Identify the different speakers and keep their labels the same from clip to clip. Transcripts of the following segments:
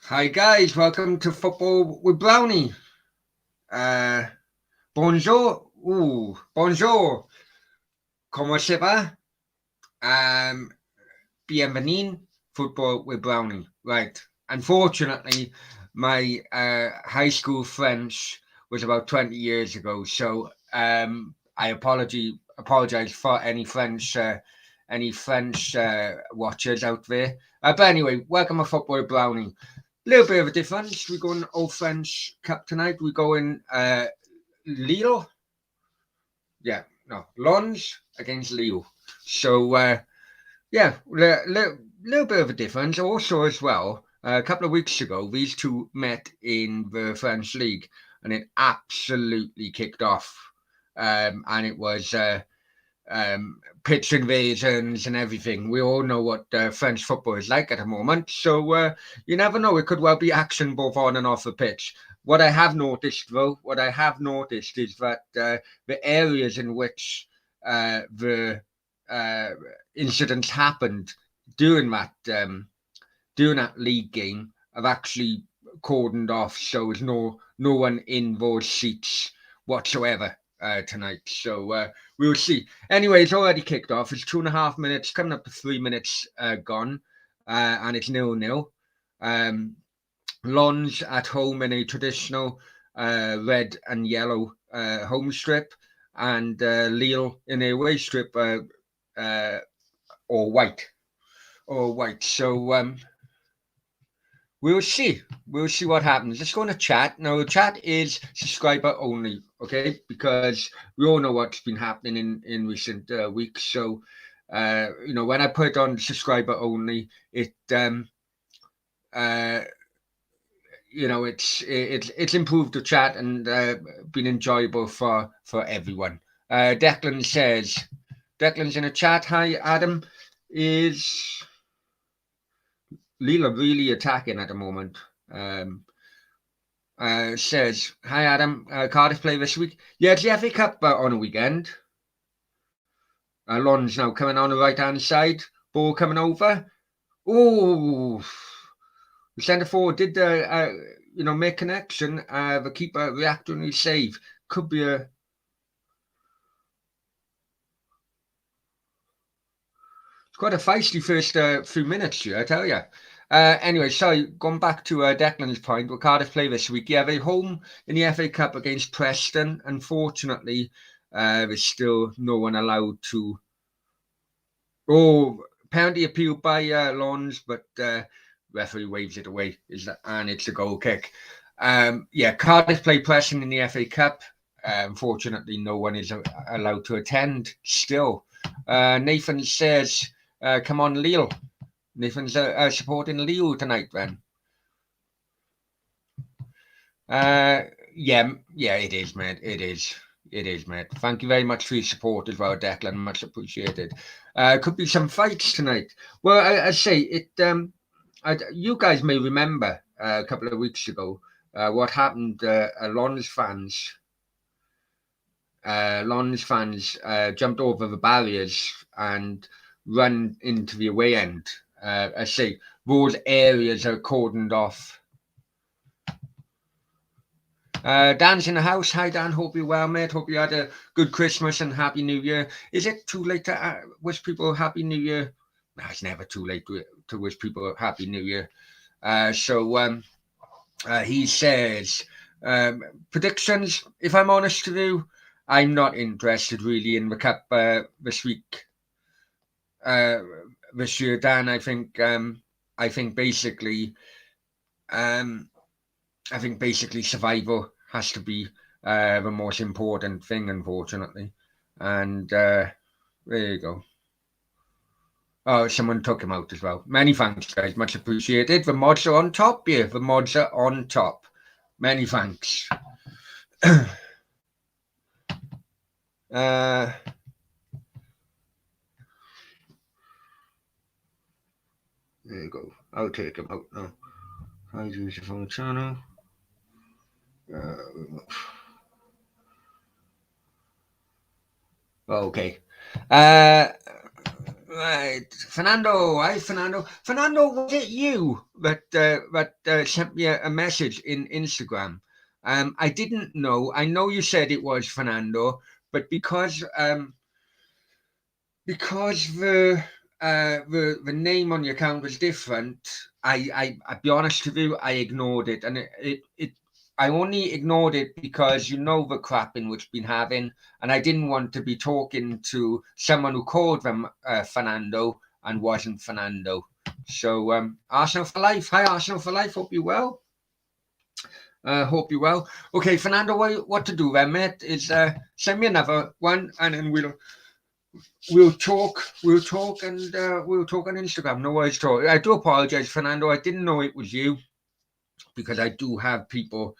Speaker 1: Hi guys, welcome to Football with Brownie. Bonjour, bonjour. ¿Cómo se va? Bienvenido, Football with Brownie. Right. Unfortunately, my high school French was about 20 years ago, so I apologize for any French watchers out there. But anyway, welcome to Football with Brownie. Little bit of a difference. We're going Old French Cup tonight. We're going Lille. Yeah, no, Lens against Lille. So yeah, little bit of a difference. Also, as well, a couple of weeks ago, these two met in the French league, and it absolutely kicked off. And it was pitch invasions and everything. We all know what French football is like at the moment. So you never know. It could well be action both on and off the pitch. What I have noticed, though, is that the areas in which the incidents happened during that league game have actually cordoned off, so there's no one in those seats whatsoever tonight. So we'll see. Anyway, it's already kicked off. It's 2.5 minutes, coming up to 3 minutes gone, and it's 0-0. Lens at home in a traditional red and yellow home strip, and Lille in a away strip or white. So we'll see. We'll see what happens. Let's go on a chat. Now, the chat is subscriber only, okay? Because we all know what's been happening in recent weeks. So, when I put on subscriber only, it's improved the chat and been enjoyable for everyone. Declan's in a chat. Hi, Adam. Is Lille really attacking at the moment? Says, hi Adam, Cardiff play this week. Yeah, it's the FA Cup on a weekend. Lons now coming on the right hand side, ball coming over. Oh, the centre forward did make connection. The keeper reacted on his save. Could be a. It's quite a feisty first few minutes here, I tell you. Anyway, sorry, going back to Declan's point, what Cardiff play this week. Yeah, they're home in the FA Cup against Preston. Unfortunately, there's still no one allowed to. Oh, penalty appealed by Lons, but referee waves it away, and it's a goal kick. Yeah, Cardiff play Preston in the FA Cup. Unfortunately, no one is allowed to attend still. Nathan says, come on, Lille. Nathan's supporting Lille tonight, then. Yeah, it is, mate. It is, mate. Thank you very much for your support as well, Declan. Much appreciated. Could be some fights tonight. Well, I say it. You guys may remember a couple of weeks ago what happened. Lons fans jumped over the barriers and run into the away end. I say those areas are cordoned off. Dan's in the house. Hi, Dan. Hope you're well, mate. Hope you had a good Christmas and Happy New Year. Is it too late to wish people Happy New Year? No, it's never too late to wish people Happy New Year. So he says, predictions, if I'm honest with you, I'm not interested really in the Cup this week. This year, Dan, I think basically survival has to be the most important thing, unfortunately. And there you go. Oh, someone took him out as well. Many thanks, guys. Much appreciated. The mods are on top here. The mods are on top. Many thanks. There you go. I'll take him out now. Hide user from the channel. Okay. Right, Fernando. Hi, Fernando. Fernando, was it you that sent me a message in Instagram? I didn't know. I know you said it was Fernando, but because the name on your account was different, I'll be honest with you, I ignored it, and it I only ignored it because you know the crapping which been having, and I didn't want to be talking to someone who called them Fernando and wasn't Fernando. So Arsenal for life. Hi, Arsenal for life. Hope you well. Hope you well. Okay, Fernando, what to do then, mate? Is send me another one, and then we'll talk. We'll talk, and we'll talk on Instagram. No worries, talk. I do apologize, Fernando. I didn't know it was you because I do have people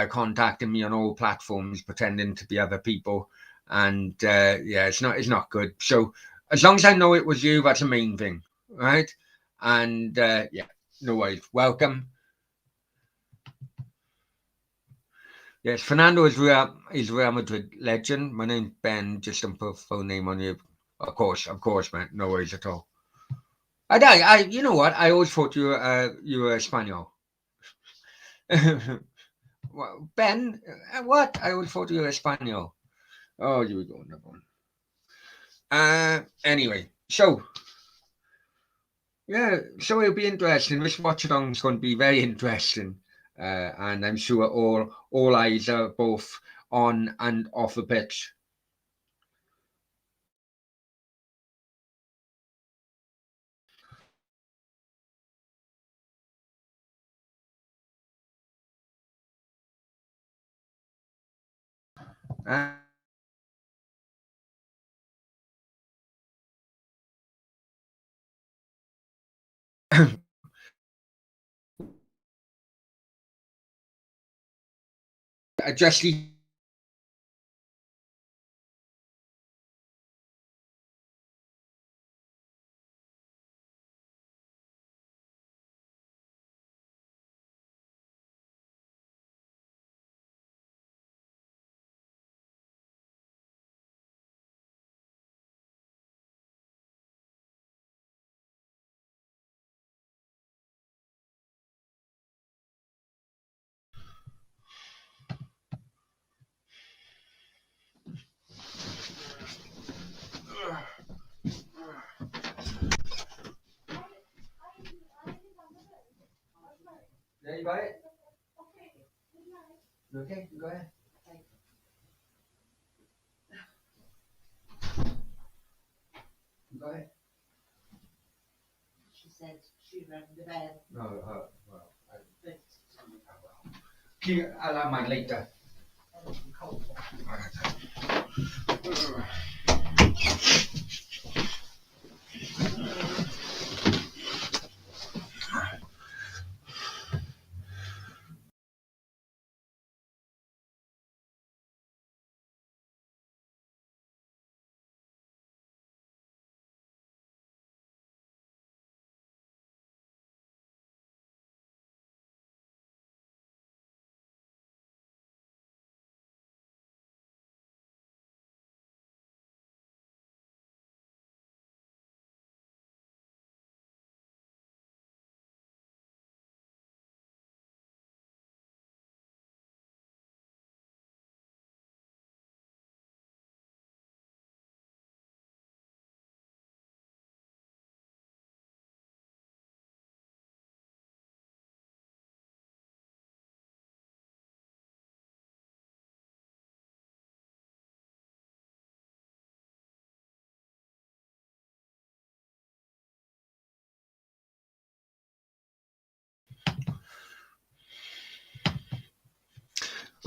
Speaker 1: contacting me on all platforms, pretending to be other people, and yeah, it's not good. So as long as I know it was you, that's the main thing, right? And yeah, no worries. Welcome. Yes, Fernando is Real Madrid legend. My name's Ben. Just don't put a phone name on you. Of course, man. No worries at all. You know what? I always thought you were Spaniel. Well, Ben, what? I always thought you were Spaniel. Oh, you were going that one. Anyway, so yeah, so it'll be interesting. This watch along is going to be very interesting, and I'm sure all eyes are both on and off the pitch. Uh, just there you got it. Okay, go ahead. Go ahead.
Speaker 2: She said she rang the bell.
Speaker 1: No, well, I'll have mine later.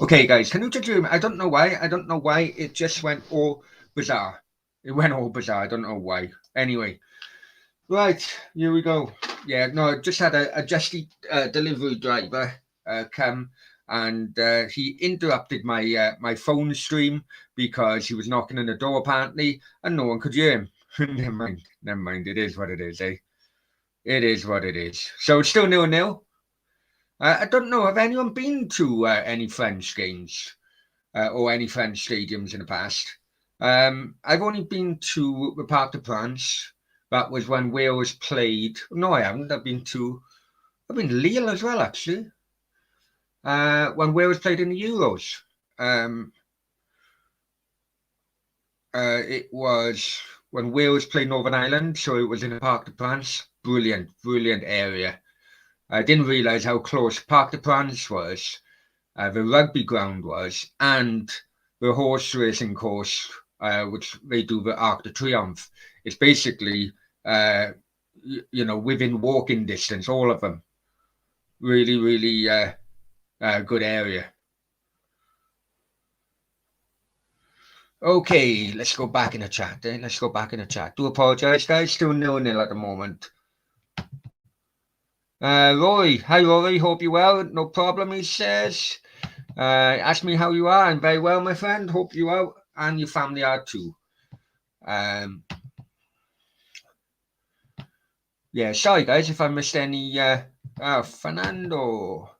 Speaker 1: Okay, guys, can you just I don't know why. I don't know why it just went all bizarre. It went all bizarre. I don't know why. Anyway, right, here we go. Yeah, no, I just had a Justy delivery driver come, and he interrupted my phone stream because he was knocking on the door apparently, and no one could hear him. Never mind, never mind. It is what it is, eh? It is what it is. So it's still 0-0. I don't know. Have anyone been to any French games or any French stadiums in the past? I've only been to the Parc de France, That was when Wales played. No, I haven't. I've been to Lille as well, actually. When Wales played in the Euros. It was when Wales played Northern Ireland, so it was in the Parc de France. Brilliant, brilliant area. I didn't realise how close Parc de France was, the rugby ground was, and the horse racing course, which they do the Arc de Triomphe. It's basically, within walking distance, all of them. Really, really good area. Okay, let's go back in the chat. Let's go back in the chat. Do apologise, guys. Still 0-0 at the moment. Rory. Hi, Rory. Hope you're well. No problem, he says. Ask me how you are. I'm very well, my friend. Hope you are and your family are too. Yeah, sorry, guys, if I missed any. Fernando.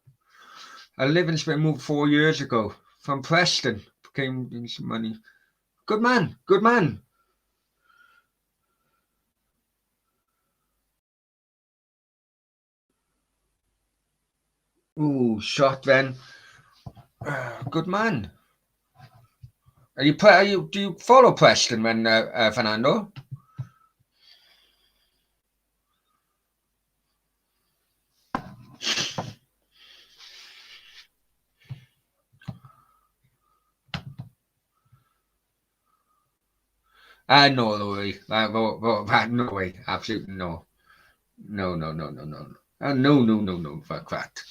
Speaker 1: I live in Spain, moved 4 years ago from Preston. Came in some money. Good man. Good man. Ooh, shot then. Good man. Do you follow Preston when Fernando? No, Louis. No way. Absolutely no. No. No. Fuck that.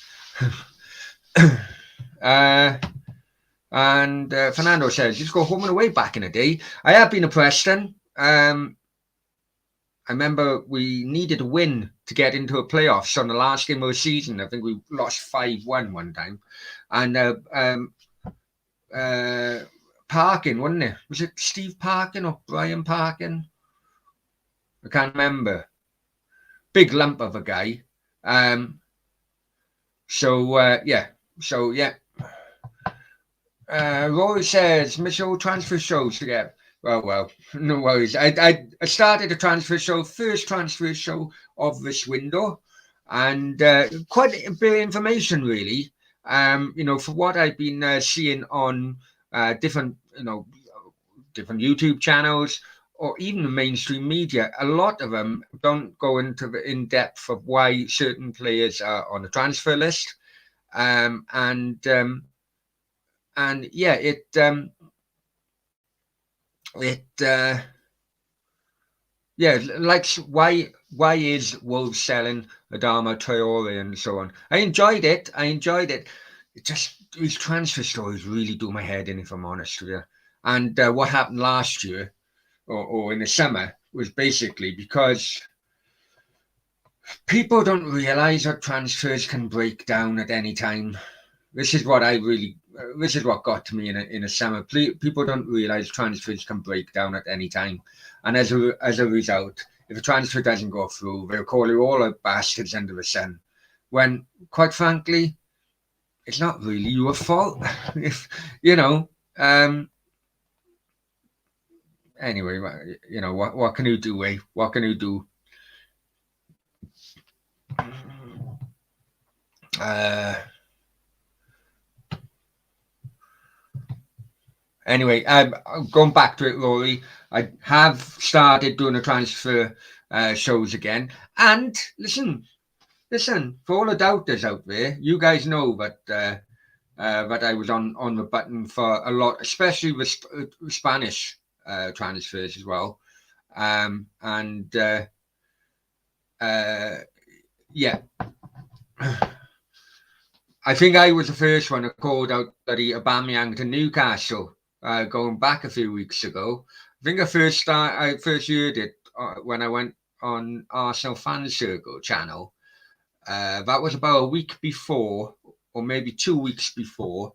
Speaker 1: And Fernando says, just go home and away back in the day. I have been to Preston. I remember we needed a win to get into a playoffs on the last game of the season. I think we lost 5-1 one time. And Parkin, wasn't it? Was it Steve Parkin or Brian Parkin? I can't remember. Big lump of a guy. Rory says, miss all transfer shows together. Well, no worries. I started a transfer show, first transfer show of this window, and quite a bit of information, really. For what I've been seeing on different YouTube channels or even the mainstream media, a lot of them don't go into the in-depth of why certain players are on the transfer list. Like why is Wolves selling Adama Traore and so on? I enjoyed it. It just, these transfer stories really do my head in, if I'm honest with you. And what happened last year or in the summer was basically because people don't realize that transfers can break down at any time. This is what got to me in a summer. People don't realize transfers can break down at any time. And as a result, if a transfer doesn't go through, they'll call you all the bastards under the sun. When, quite frankly, it's not really your fault. Anyway, what can you do, eh? What can you do? Anyway, going back to it, Rory, I have started doing the transfer shows again. And listen, for all the doubters out there, you guys know that I was on the button for a lot, especially with Spanish transfers as well. I think I was the first one that called out bloody Aubameyang to Newcastle going back a few weeks ago. I think I first heard it when I went on Arsenal Fan Circle channel. That was about a week before, or maybe 2 weeks before.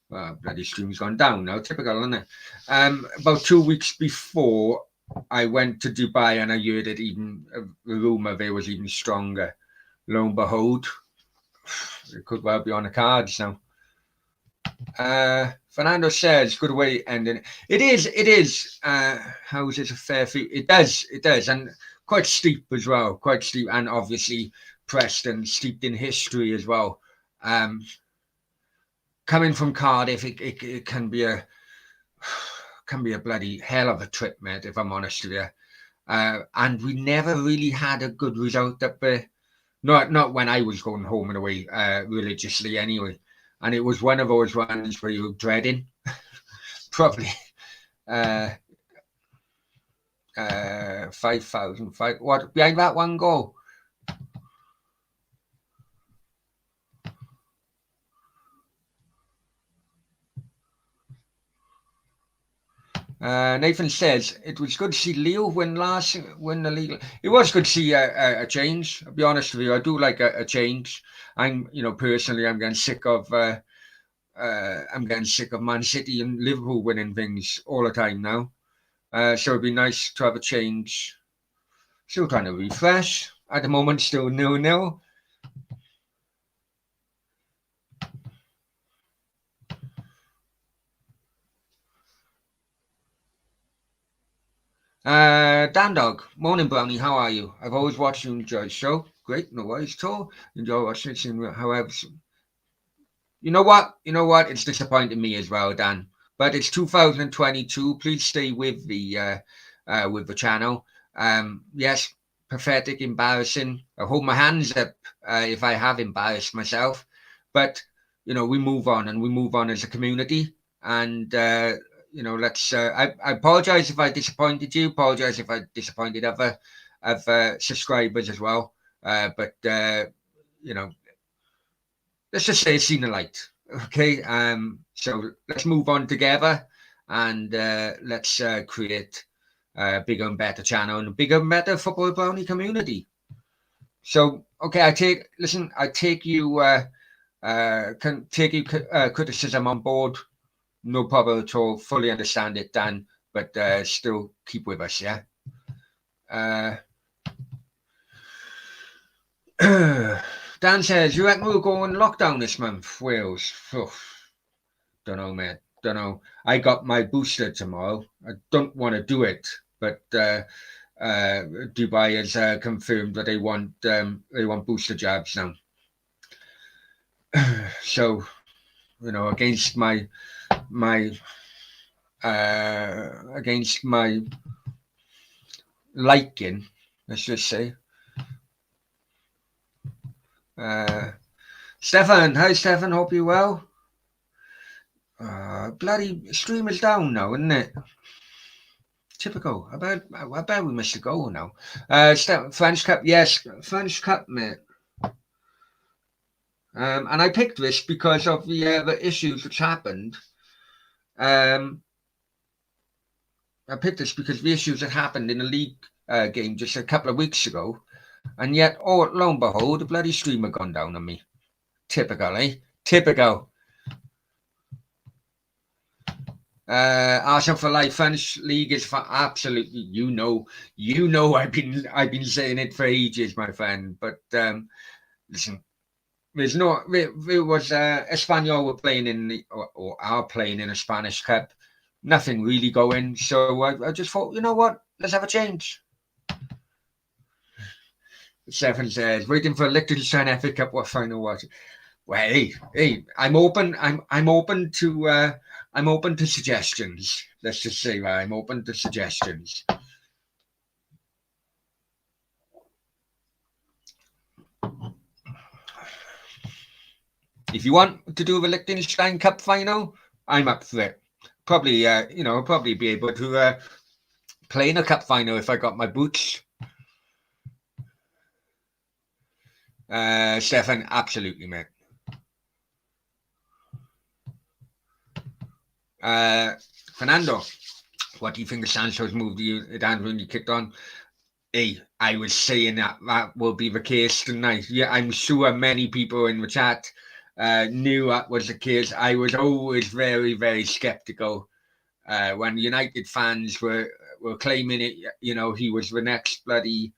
Speaker 1: Bloody stream's gone down now. Typical, isn't it? About 2 weeks before I went to Dubai, and I heard it even the rumor there was even stronger. Lo and behold, it could well be on the cards now. Fernando says, good way ending. It is. How is it a fair fee? It does. And quite steep as well, quite steep, and obviously Preston steeped in history as well. Coming from Cardiff, it can be a bloody hell of a trip, mate, if I'm honest with you. And we never really had a good result up there. Not when I was going home and away religiously anyway. And it was one of those ones where you were dreading. Probably 5,000. What, behind that one goal? Nathan says it was good to see Leo win the league. It was good to see a change. I'll be honest with you, I do like a change. Personally, I'm getting sick of Man City and Liverpool winning things all the time now. So it'd be nice to have a change. Still trying to refresh at the moment. Still 0-0. Dan Dog, morning Brownie, how are you? I've always watched you enjoy the show. Great, no worries at all. Enjoy watching it. However, you know what? It's disappointing me as well, Dan. But it's 2022. Please stay with the channel. Yes, pathetic, embarrassing. I hold my hands up if I have embarrassed myself. But we move on, and we move on as a community. And let's. I apologize if I disappointed you. Apologize if I disappointed other subscribers as well. But let's just say it's seen the light. Okay. So let's move on together, and let's create a bigger and better channel and a bigger and better Football Brownie community. So okay, I take you criticism on board. No problem at all. Fully understand it, Dan, but still keep with us, yeah? Dan says, you reckon we'll go on lockdown this month, Wales? Don't know, mate. Don't know. I got my booster tomorrow. I don't want to do it, but Dubai has confirmed that they want booster jabs now. So, against my liking, let's just say. Stefan, hi Stefan, hope you're well. Bloody stream is down now, isn't it? Typical. I bet we missed a goal now. French Cup, yes, French Cup, mate. And I picked this because of the issues which happened. I picked this because of the issues that happened in the league game just a couple of weeks ago. And yet, lo and behold, the bloody streamer gone down on me. Typical, eh? Typical. Arsenal for life. French league is for absolutely. I've been saying it for ages, my friend. But listen, there's no. There was Espanyol were playing or are playing in a Spanish Cup. Nothing really going. So I just thought, you know what? Let's have a change. Stefan says, waiting for Liechtenstein FA Cup. What final was it? Well, hey, I'm open to suggestions. Let's just say that I'm open to suggestions. If you want to do the Liechtenstein Cup final, I'm up for it. Probably, probably be able to play in a cup final if I got my boots. Stefan, absolutely, mate. Fernando, what do you think of Sancho's move? It hadn't really kicked on. Hey, I was saying that will be the case tonight. Yeah, I'm sure many people in the chat knew that was the case. I was always very, very skeptical when United fans were claiming it. He was the next bloody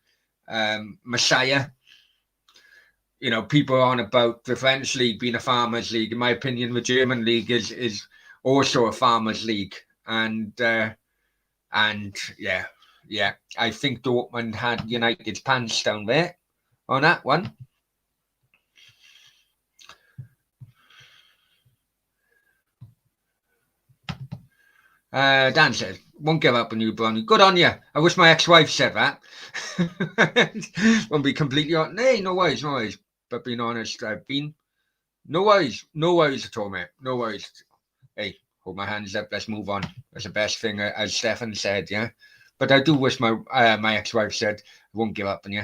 Speaker 1: Messiah. People on about the French league being a farmers' league. In my opinion, the German league is also a farmers' league, and yeah, Yeah. I think Dortmund had United's pants down there on that one. Dan says, won't give up on you, Brownie. Good on you. I wish my ex-wife said that. Won't be completely on. Hey, no worries, no worries. But being honest, I've been. No worries at all, mate. No worries. Hey, hold my hands up. Let's move on. That's the best thing, as Stefan said, yeah. But I do wish my my ex-wife said, I won't give up on you.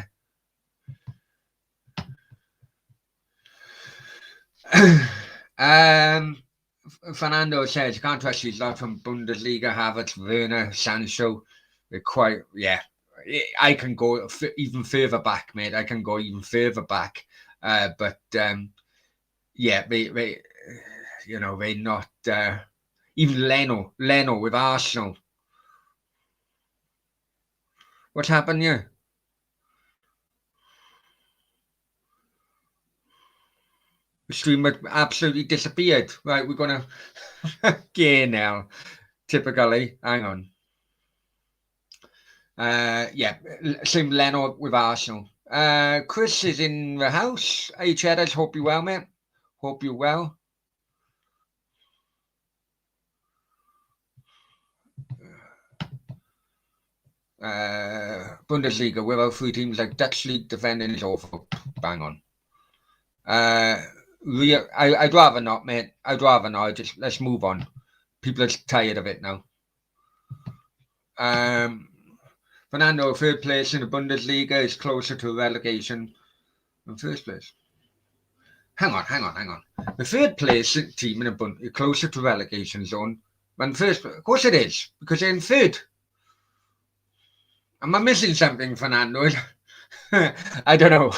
Speaker 1: Fernando says, you can't trust these lot from Bundesliga, Havertz, Werner, Sancho. They're quite, yeah. I can go even further back, mate. I can go even further back. But yeah, they you know, they're not, even Leno with Arsenal. What's happened here? The stream had absolutely disappeared. Right, we're going to gear now. Typically, hang on. Yeah, same Leno with Arsenal. Chris is in the house. Hey, Cheddars, hope you're well, mate. Hope you're well. Bundesliga, without three teams like Dutch League defending is awful. Bang on. I'd rather not, mate. I'd rather not. Just let's move on. People are tired of it now. Fernando, third place in the Bundesliga is closer to relegation than first place. Hang on. The third place team in the Bund is closer to relegation zone than first place. Of course it is, because they're in third. Am I missing something, Fernando? I don't know.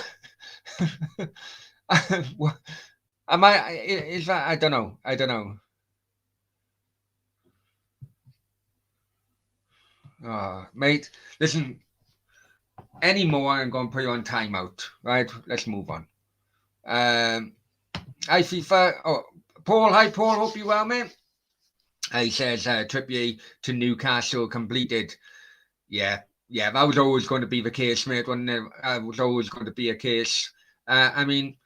Speaker 1: Am I? Is that? I don't know. Oh, mate, listen. Any more, I'm going to put you on timeout. Right? Let's move on. Hi, FIFA. Oh, Paul. Hi, Paul. Hope you're well, mate. He says Trippier to Newcastle completed. Yeah, that was always going to be the case, mate. Wasn't it? Was always going to be a case. I mean,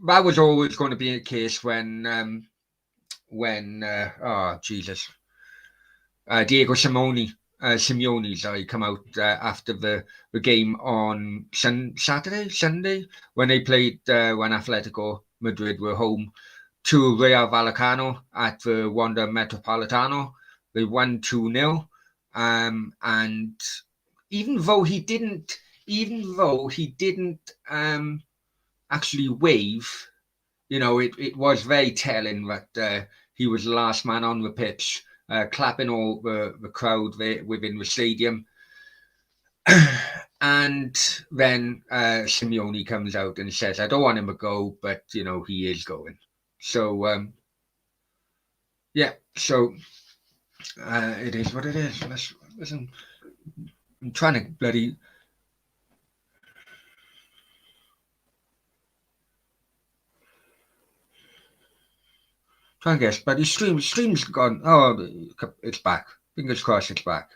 Speaker 1: that was always going to be a case when oh Jesus, Diego Simeone, sorry, come out after the game on Sunday when they played when Atletico Madrid were home to Real Vallecano at the Wanda Metropolitano. They won 2-0. And even though he didn't actually wave, you know, it was very telling that he was the last man on the pitch, clapping all the crowd within the stadium. And then Simeone comes out and says, I don't want him to go, but, you know, he is going. So, yeah, so it is what it is. Listen, I'm trying to bloody... Try and guess, but the stream's gone. Oh, it's back. Fingers crossed it's back.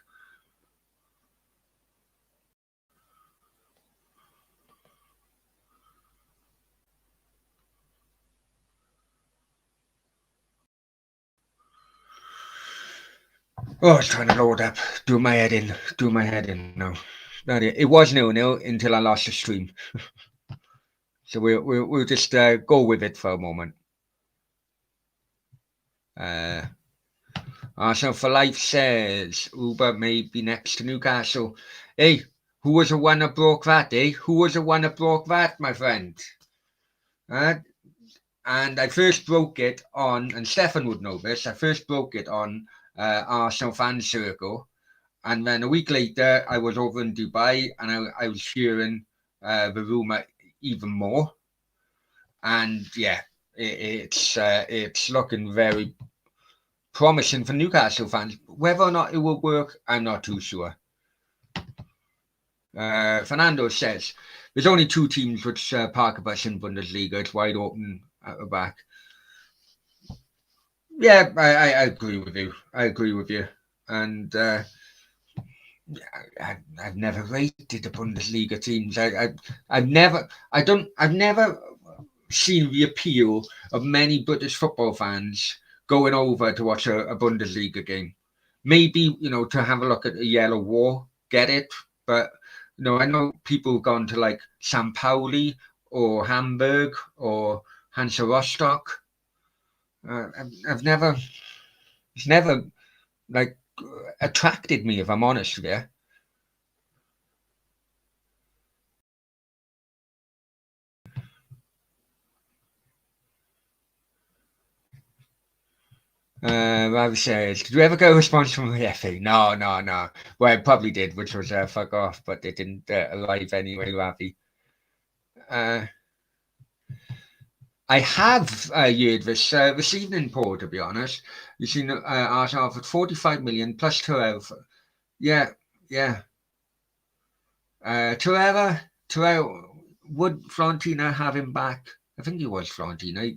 Speaker 1: Oh, it's trying to load up. Do my head in. No, it was 0-0 until I lost the stream. So we'll just go with it for a moment. Arsenal for Life says Uber may be next to Newcastle. Hey, who was the one that broke that, eh? Who was the one that broke that, my friend? And I first broke it on, and Stefan would know this, I first broke it on Arsenal fan circle. And then a week later, I was over in Dubai and I was hearing the rumour even more. And yeah, it's looking very promising for Newcastle fans. Whether or not it will work, I'm not too sure. Fernando says, there's only two teams which park a bus in Bundesliga. It's wide open at the back. Yeah, I agree with you. And I've never rated the Bundesliga teams. I've never seen the appeal of many British football fans going over to watch a Bundesliga game. Maybe, to have a look at the Yellow War, get it. But, I know people have gone to like St. Pauli or Hamburg or Hansa Rostock. It's never like attracted me, if I'm honest with you. Ravi says, did you ever get a response from the FA? No. Well, I probably did, which was fuck off, but they didn't arrive anyway, Ravi. I have heard this evening, Paul, to be honest. You've seen Arsenal offered 45 million plus Torreira. Yeah. Torreira, would Fiorentina have him back? I think he was Fiorentina.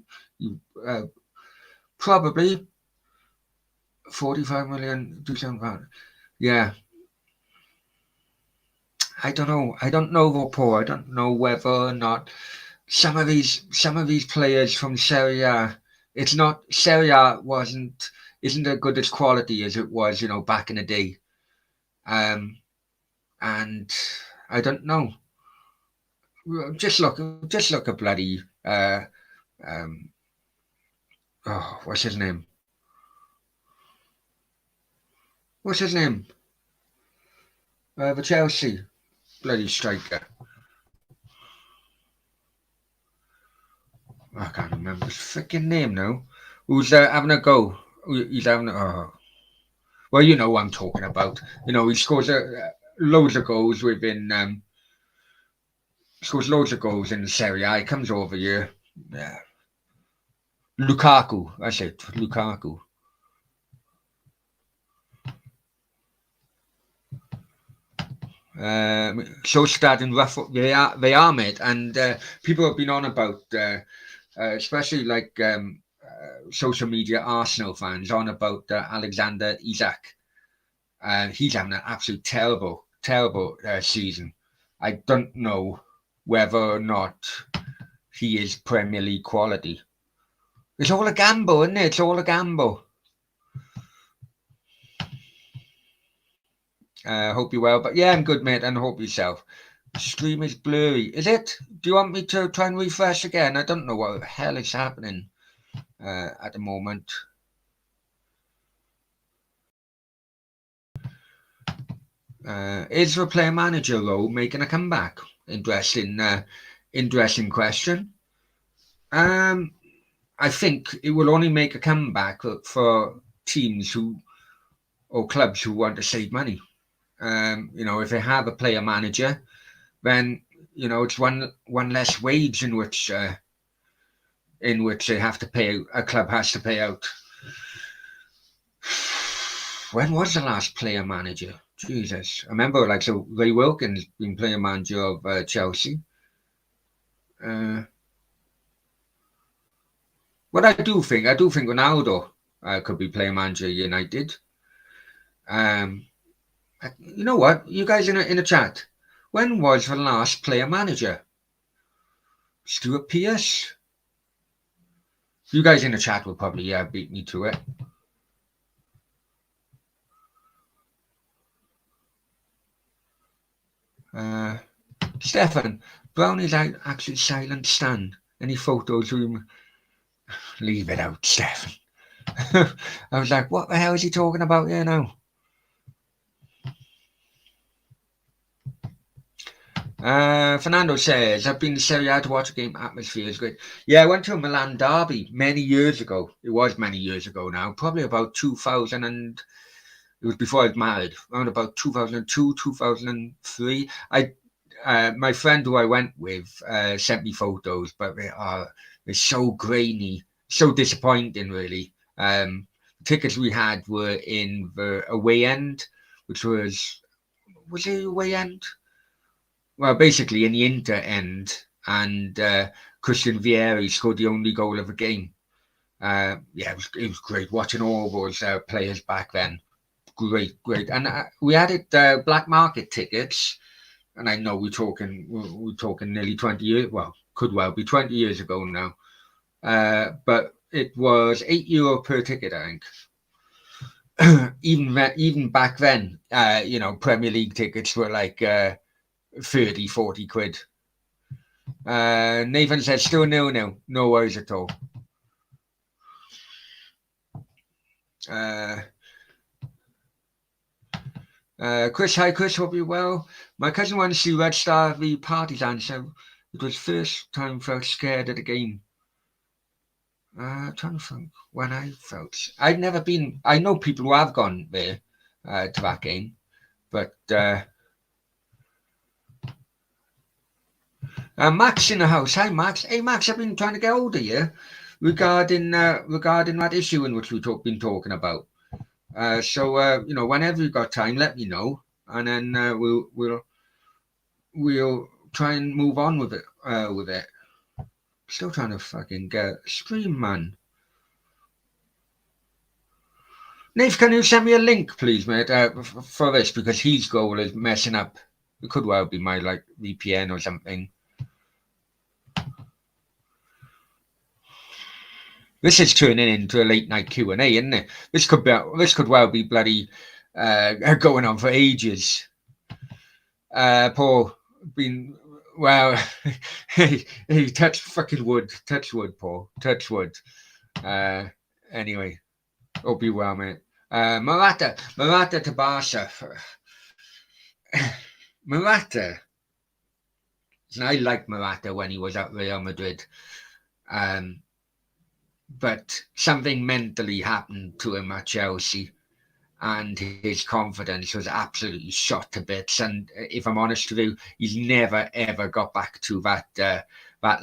Speaker 1: Probably 45 million, £2,000. Yeah. I don't know, Paul. I don't know whether or not some of these players from Serie A, Serie A isn't as good as quality as it was, back in the day. And I don't know. Just look at bloody what's his name? The Chelsea bloody striker. I can't remember his freaking name now. Who's having a go? He's having well, you know what I'm talking about. He scores loads of goals scores loads of goals in the Serie A. He comes over here. Yeah. Lukaku. That's it. Lukaku. Sociedad and Rafa, they are, mate. And people have been on about, especially like social media Arsenal fans, on about Alexander Isak. He's having an absolute terrible season. I don't know whether or not he is Premier League quality. It's all a gamble, isn't it? It's all a gamble. Hope you're well. But yeah, I'm good, mate, and hope yourself. The stream is blurry. Is it? Do you want me to try and refresh again? I don't know what the hell is happening at the moment. Is the player manager role making a comeback? Interesting question. I think it will only make a comeback for teams or clubs who want to save money. If they have a player manager, then it's one less wage in which they have to pay. A club has to pay out. When was the last player manager? Jesus, I remember Ray Wilkins being player manager of Chelsea. What I do think Ronaldo could be player manager of United. You know what? You guys in the chat, when was the last player manager? Stuart Pearce? You guys in the chat will probably beat me to it. Stefan, Brown is out actually silent stand. Any photos of him? Leave it out, Stefan. I was like, what the hell is he talking about here now? Fernando says, I've been to Serie A to watch a game. Atmosphere is great. Yeah, I went to a Milan derby many years ago. It was many years ago now. Probably about 2000 and... It was before I was married. Around about 2002, 2003. My friend who I went with sent me photos, but they're so grainy. So disappointing, really. The tickets we had were in the away end, which was it away end? Well, basically in the Inter end, and Christian Vieri scored the only goal of the game. It was great watching all those players back then. great. And we had it black market tickets, and I know we're talking nearly 20 years. Well, could well be 20 years ago now. But it was €8 per ticket, I think. even back then, Premier League tickets were like 30, 40 quid. Nathan says still nil. No worries at all. Chris, hi Chris, hope you're well. My cousin went to see Red Star v Partizan, so it was first time felt scared at the game. Trying to think when I felt. I'd never been. I know people who have gone there to that game, but Max in the house. Hi Max. Hey Max, I've been trying to get hold of you regarding that issue in which we've been talking about. So whenever you've got time, let me know, and then we'll try and move on with it. Still trying to fucking get stream, man. Nave, can you send me a link, please, mate, for this, because his goal is messing up. It could well be my VPN or something. This is turning into a late night Q&A, isn't it? This could well be bloody going on for ages. Paul, well, hey, touch fucking wood, Paul, touch wood. Anyway, hope you well, mate. Morata to Barca. Morata. I liked Morata when he was at Real Madrid. But something mentally happened to him at Chelsea, and his confidence was absolutely shot to bits. And if I'm honest with you, he's never ever got back to that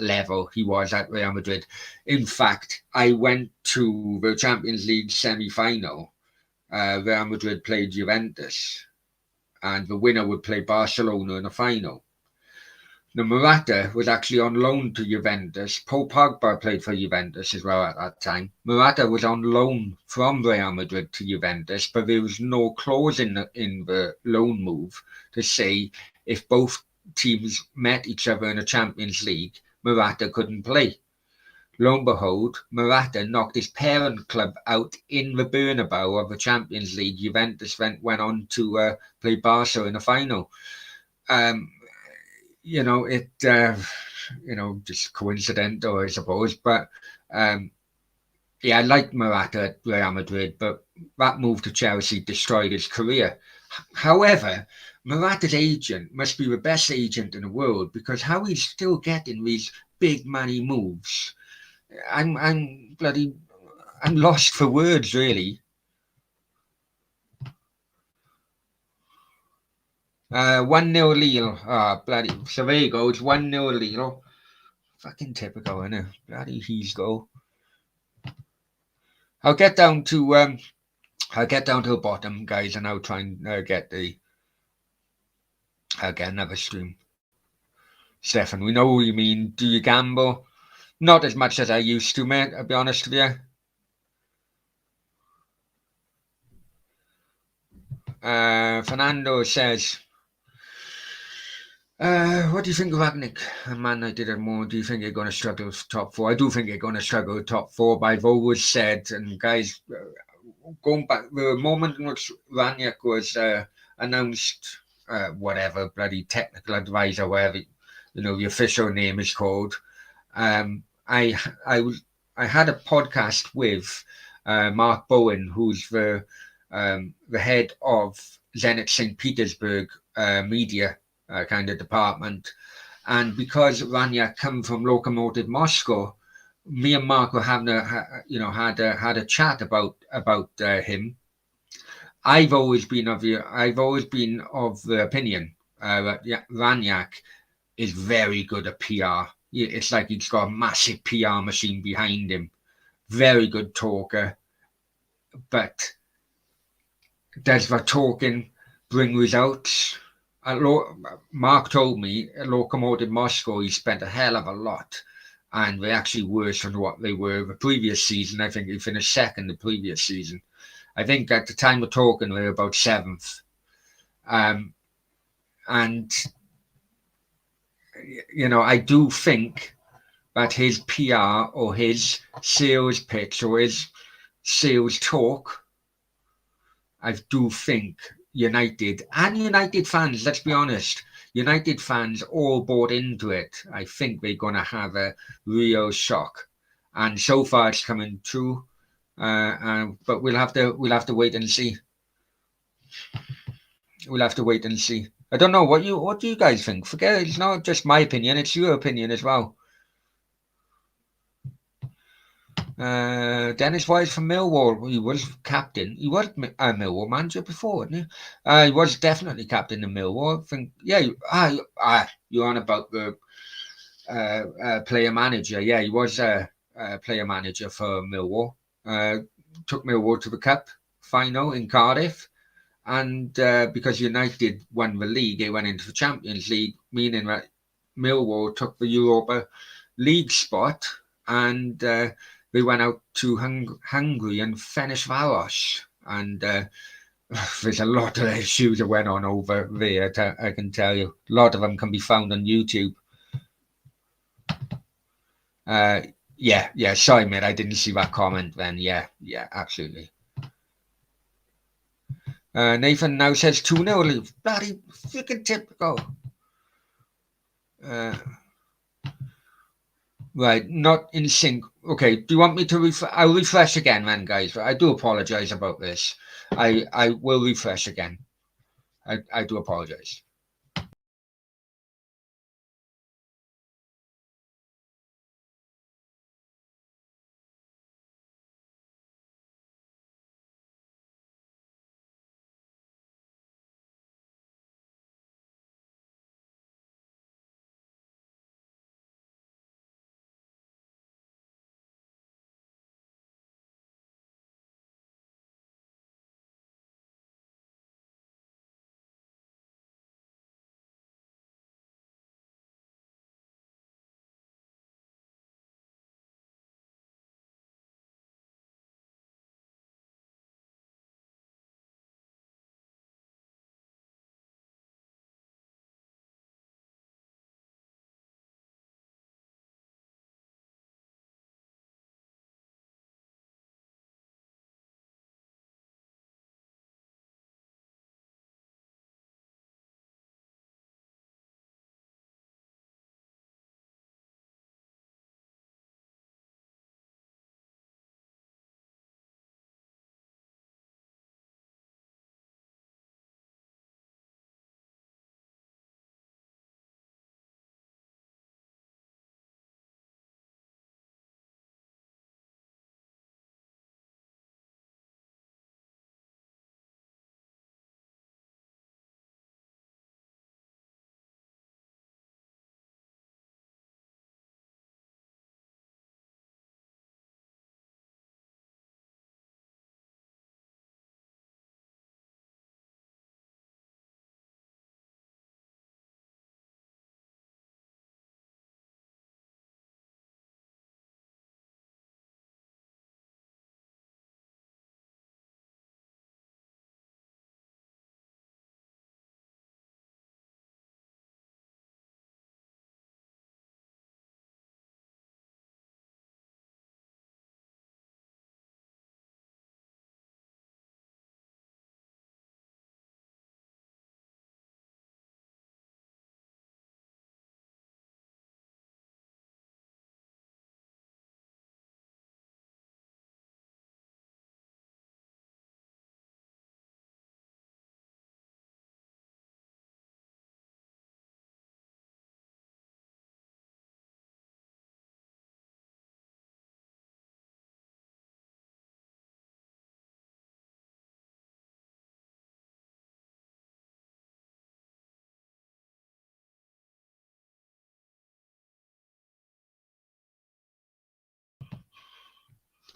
Speaker 1: level he was at Real Madrid. In fact, I went to the Champions League semi-final. Real Madrid played Juventus, and the winner would play Barcelona in the final. Now, Morata was actually on loan to Juventus. Paul Pogba played for Juventus as well at that time. Morata was on loan from Real Madrid to Juventus, but there was no clause in the loan move to say if both teams met each other in the Champions League, Morata couldn't play. Lo and behold, Morata knocked his parent club out in the Bernabeu of the Champions League. Juventus went on to play Barca in the final. Just coincidental, I suppose. But I liked Morata at Real Madrid, but that move to Chelsea destroyed his career. Bloody Morata's agent must be the best agent in the world, because how he's still getting these big money moves. I'm lost for words, really. 1-0 Lille. Bloody. So there you go. It's 1-0 Lille. Fucking typical, innit? Bloody he's go. I'll get down to the bottom, guys, and I'll try and get another stream. Stefan, we know what you mean. Do you gamble? Not as much as I used to, mate, I'll be honest with you. Fernando says, what do you think of Agnick and Man United and more? Do you think they're going to struggle with top four? I do think they're going to struggle with top four, but I've always said, and guys, going back, the moment in which Ranić was announced, whatever, bloody technical advisor, whatever, the official name is called, I had a podcast with Mark Bowen, who's the head of Zenit St. Petersburg media kind of department, and because Ranić come from Lokomotiv Moscow, me and Mark were having had a chat about him. I've always been of the opinion that Ranić is very good at PR. It's like he's got a massive PR machine behind him. Very good talker, but does the talking bring results? Mark told me at Lokomotiv Moscow he spent a hell of a lot, and they're actually worse than what they were the previous season. I think he finished second the previous season. I think at the time we're talking, we're about 7th. And, you know, I do think that his PR or his sales pitch or his sales talk, I do think United and United fans, let's be honest, United fans all bought into it. I think they're going to have a real shock. And so far it's coming true. But we'll have to wait and see. We'll have to wait and see. I don't know what do you guys think? Forget it, it's not just my opinion, it's your opinion as well. Dennis Wise from Millwall, he was captain. He was a Millwall manager before, wasn't he? He was definitely captain of Millwall. I think, yeah. You're on about the player manager. Yeah, he was a player manager for Millwall. Took Millwall to the cup final in Cardiff, and because United won the league, they went into the Champions League, meaning that Millwall took the Europa League spot, and they went out to Hungary and Ferencváros, and there's a lot of issues that went on over there. I can tell you, a lot of them can be found on YouTube. Yeah. Sorry, mate, I didn't see that comment then. Yeah, absolutely. Nathan now says 2-0. Bloody freaking typical. Right, not in sync. Okay, do you want me to I'll refresh again then, guys. I do apologize about this. I will refresh again. I do apologize.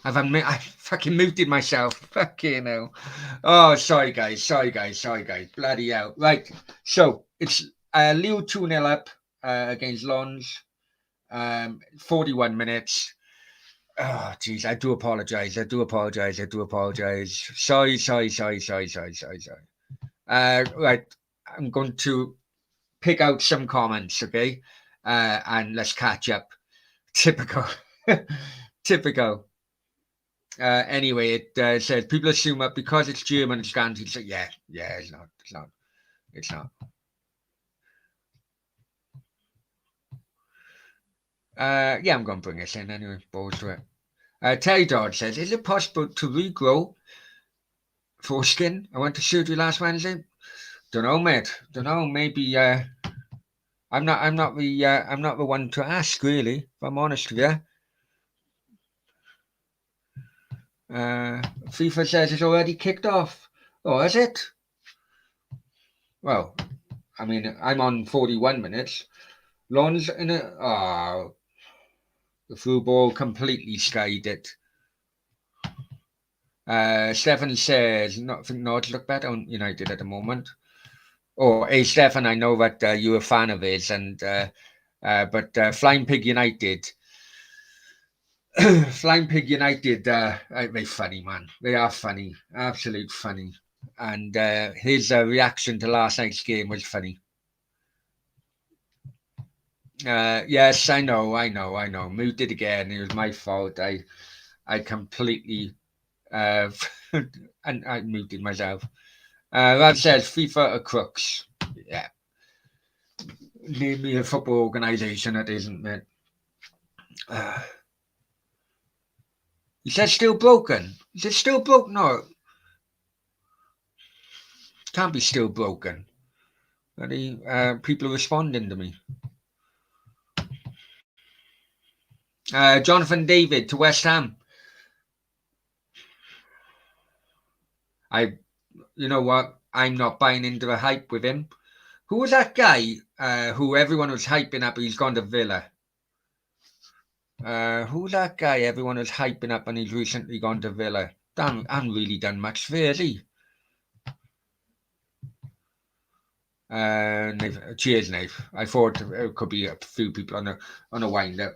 Speaker 1: I fucking muted myself. Fucking hell. Oh, sorry guys. Bloody hell. Right. So it's Lille 2-0 up against Lens. 41 minutes. Oh, geez, I do apologize. Sorry. Right, I'm going to pick out some comments, okay? And let's catch up. Typical. Typical. Anyway, it says people assume that because it's German, it's guaranteed. So yeah, it's not. Yeah, I'm going to bring this in anyway. Balls to it. Terry Dodge says, is it possible to regrow foreskin? I went to surgery last Wednesday. Don't know, mate. Don't know. Maybe I'm not the one to ask, really. If I'm honest with you. FIFA says it's already kicked off. Oh, is it? Well, I mean, I'm on 41 minutes. Lon's in it. Oh, the through ball completely skied it. Stefan says, not think Nords look better on United at the moment. Oh, hey, Stefan, I know that you're a fan of his, and but Flying Pig United, Flying Pig United, they're funny, man. They are funny, absolute funny. And his reaction to last night's game was funny. Yes, I know. Muted again. It was my fault. I completely and I muted myself. That says FIFA are crooks. Yeah. Name me a football organisation that isn't, mate. He says still broken. Is it still broken? No. Can't be still broken. People are responding to me. Jonathan David to West Ham. You know what? I'm not buying into the hype with him. Who was that guy who everyone was hyping up? He's gone to Villa. Who's that guy everyone was hyping up and he's recently gone to Villa? Damn, I haven't really done much for has he? Cheers, Nave. I thought it could be a few people on a wind up.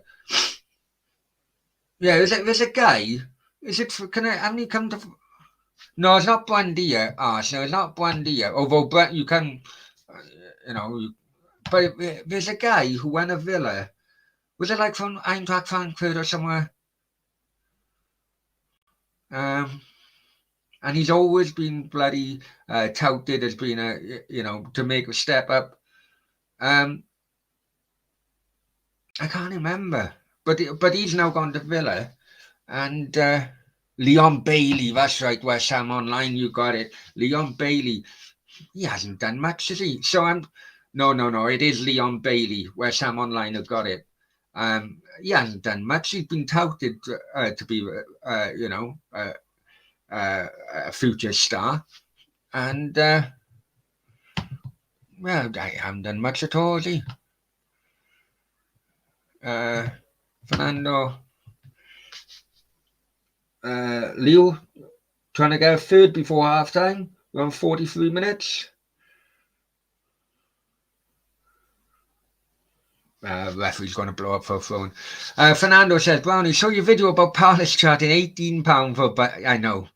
Speaker 1: Yeah, there's a guy. Is it? Haven't you come to? No, it's not Buendia. So it's not Buendia. Although you can, but there's a guy who went to Villa. Was it like from Eintracht Frankfurt or somewhere? And he's always been bloody touted as being to make a step up. I can't remember, but he's now gone to Villa, and Leon Bailey. That's right, West Ham Online. You got it, Leon Bailey. He hasn't done much, has he? So no. It is Leon Bailey. West Ham Online have got it. He hasn't done much. He's been touted to be, a future star, and well, I haven't done much at all, has he? Fernando, Leo, trying to get a third before half time. We're on 43 minutes. Referee's going to blow up for a phone. Fernando says, Brownie, show your video about Palace charging £18 for, but I know.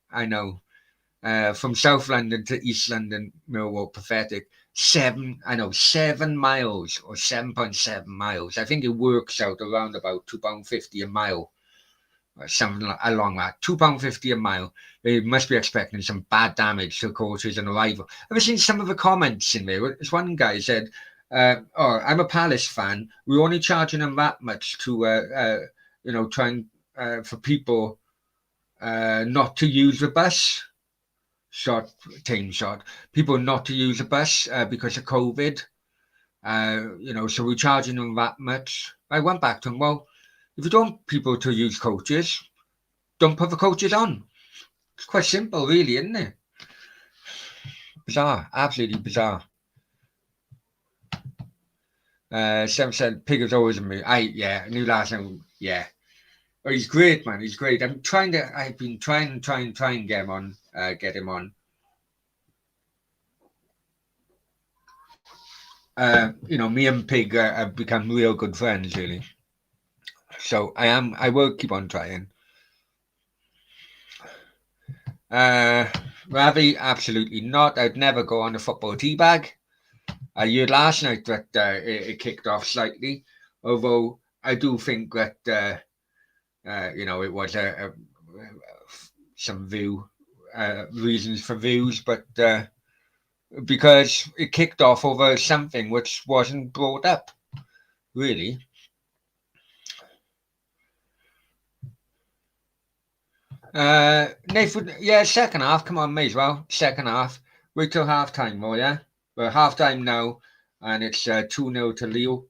Speaker 1: From South London to East London, Millwall, pathetic. 7 miles or 7.7 miles. I think it works out around about £2.50 a mile. Or something along that. £2.50 a mile. They must be expecting some bad damage to coaches and arrival. I've seen some of the comments in there. This one guy said, I'm a Palace fan. We're only charging them that much to, try and for people not to use the bus. Team shot. People not to use the bus because of COVID. So we're charging them that much. I went back to them. Well, if you don't want people to use coaches, don't put the coaches on. It's quite simple, really, isn't it? Bizarre, absolutely bizarre. Sam said, Pig is always in me. I knew last time. Yeah. Oh, he's great, man. He's great. I've been trying to get him on. Me and Pig have become real good friends, really. So I will keep on trying. Ravi, absolutely not. I'd never go on a football tea bag. I heard last night that it kicked off slightly, although I do think that it was some reasons for views, but because it kicked off over something which wasn't brought up, really. Nathan, yeah, second half. Come on, may as well. Second half. Wait till half time, more, yeah? We're half time now, and it's 2-0 to Lille.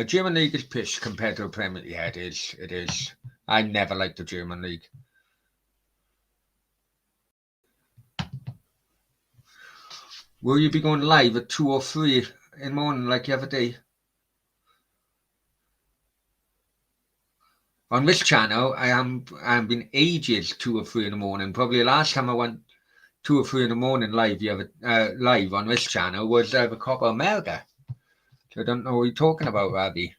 Speaker 1: German League is pish compared to the Premier League. Yeah, it is. It is. I never liked the German League. Will you be going live at 2 or 3 in the morning like the other day? On this channel, I have been ages 2 or 3 in the morning. Probably the last time I went 2 or 3 in the morning live live on this channel was the Copa America. So I don't know what you're talking about, Ravi.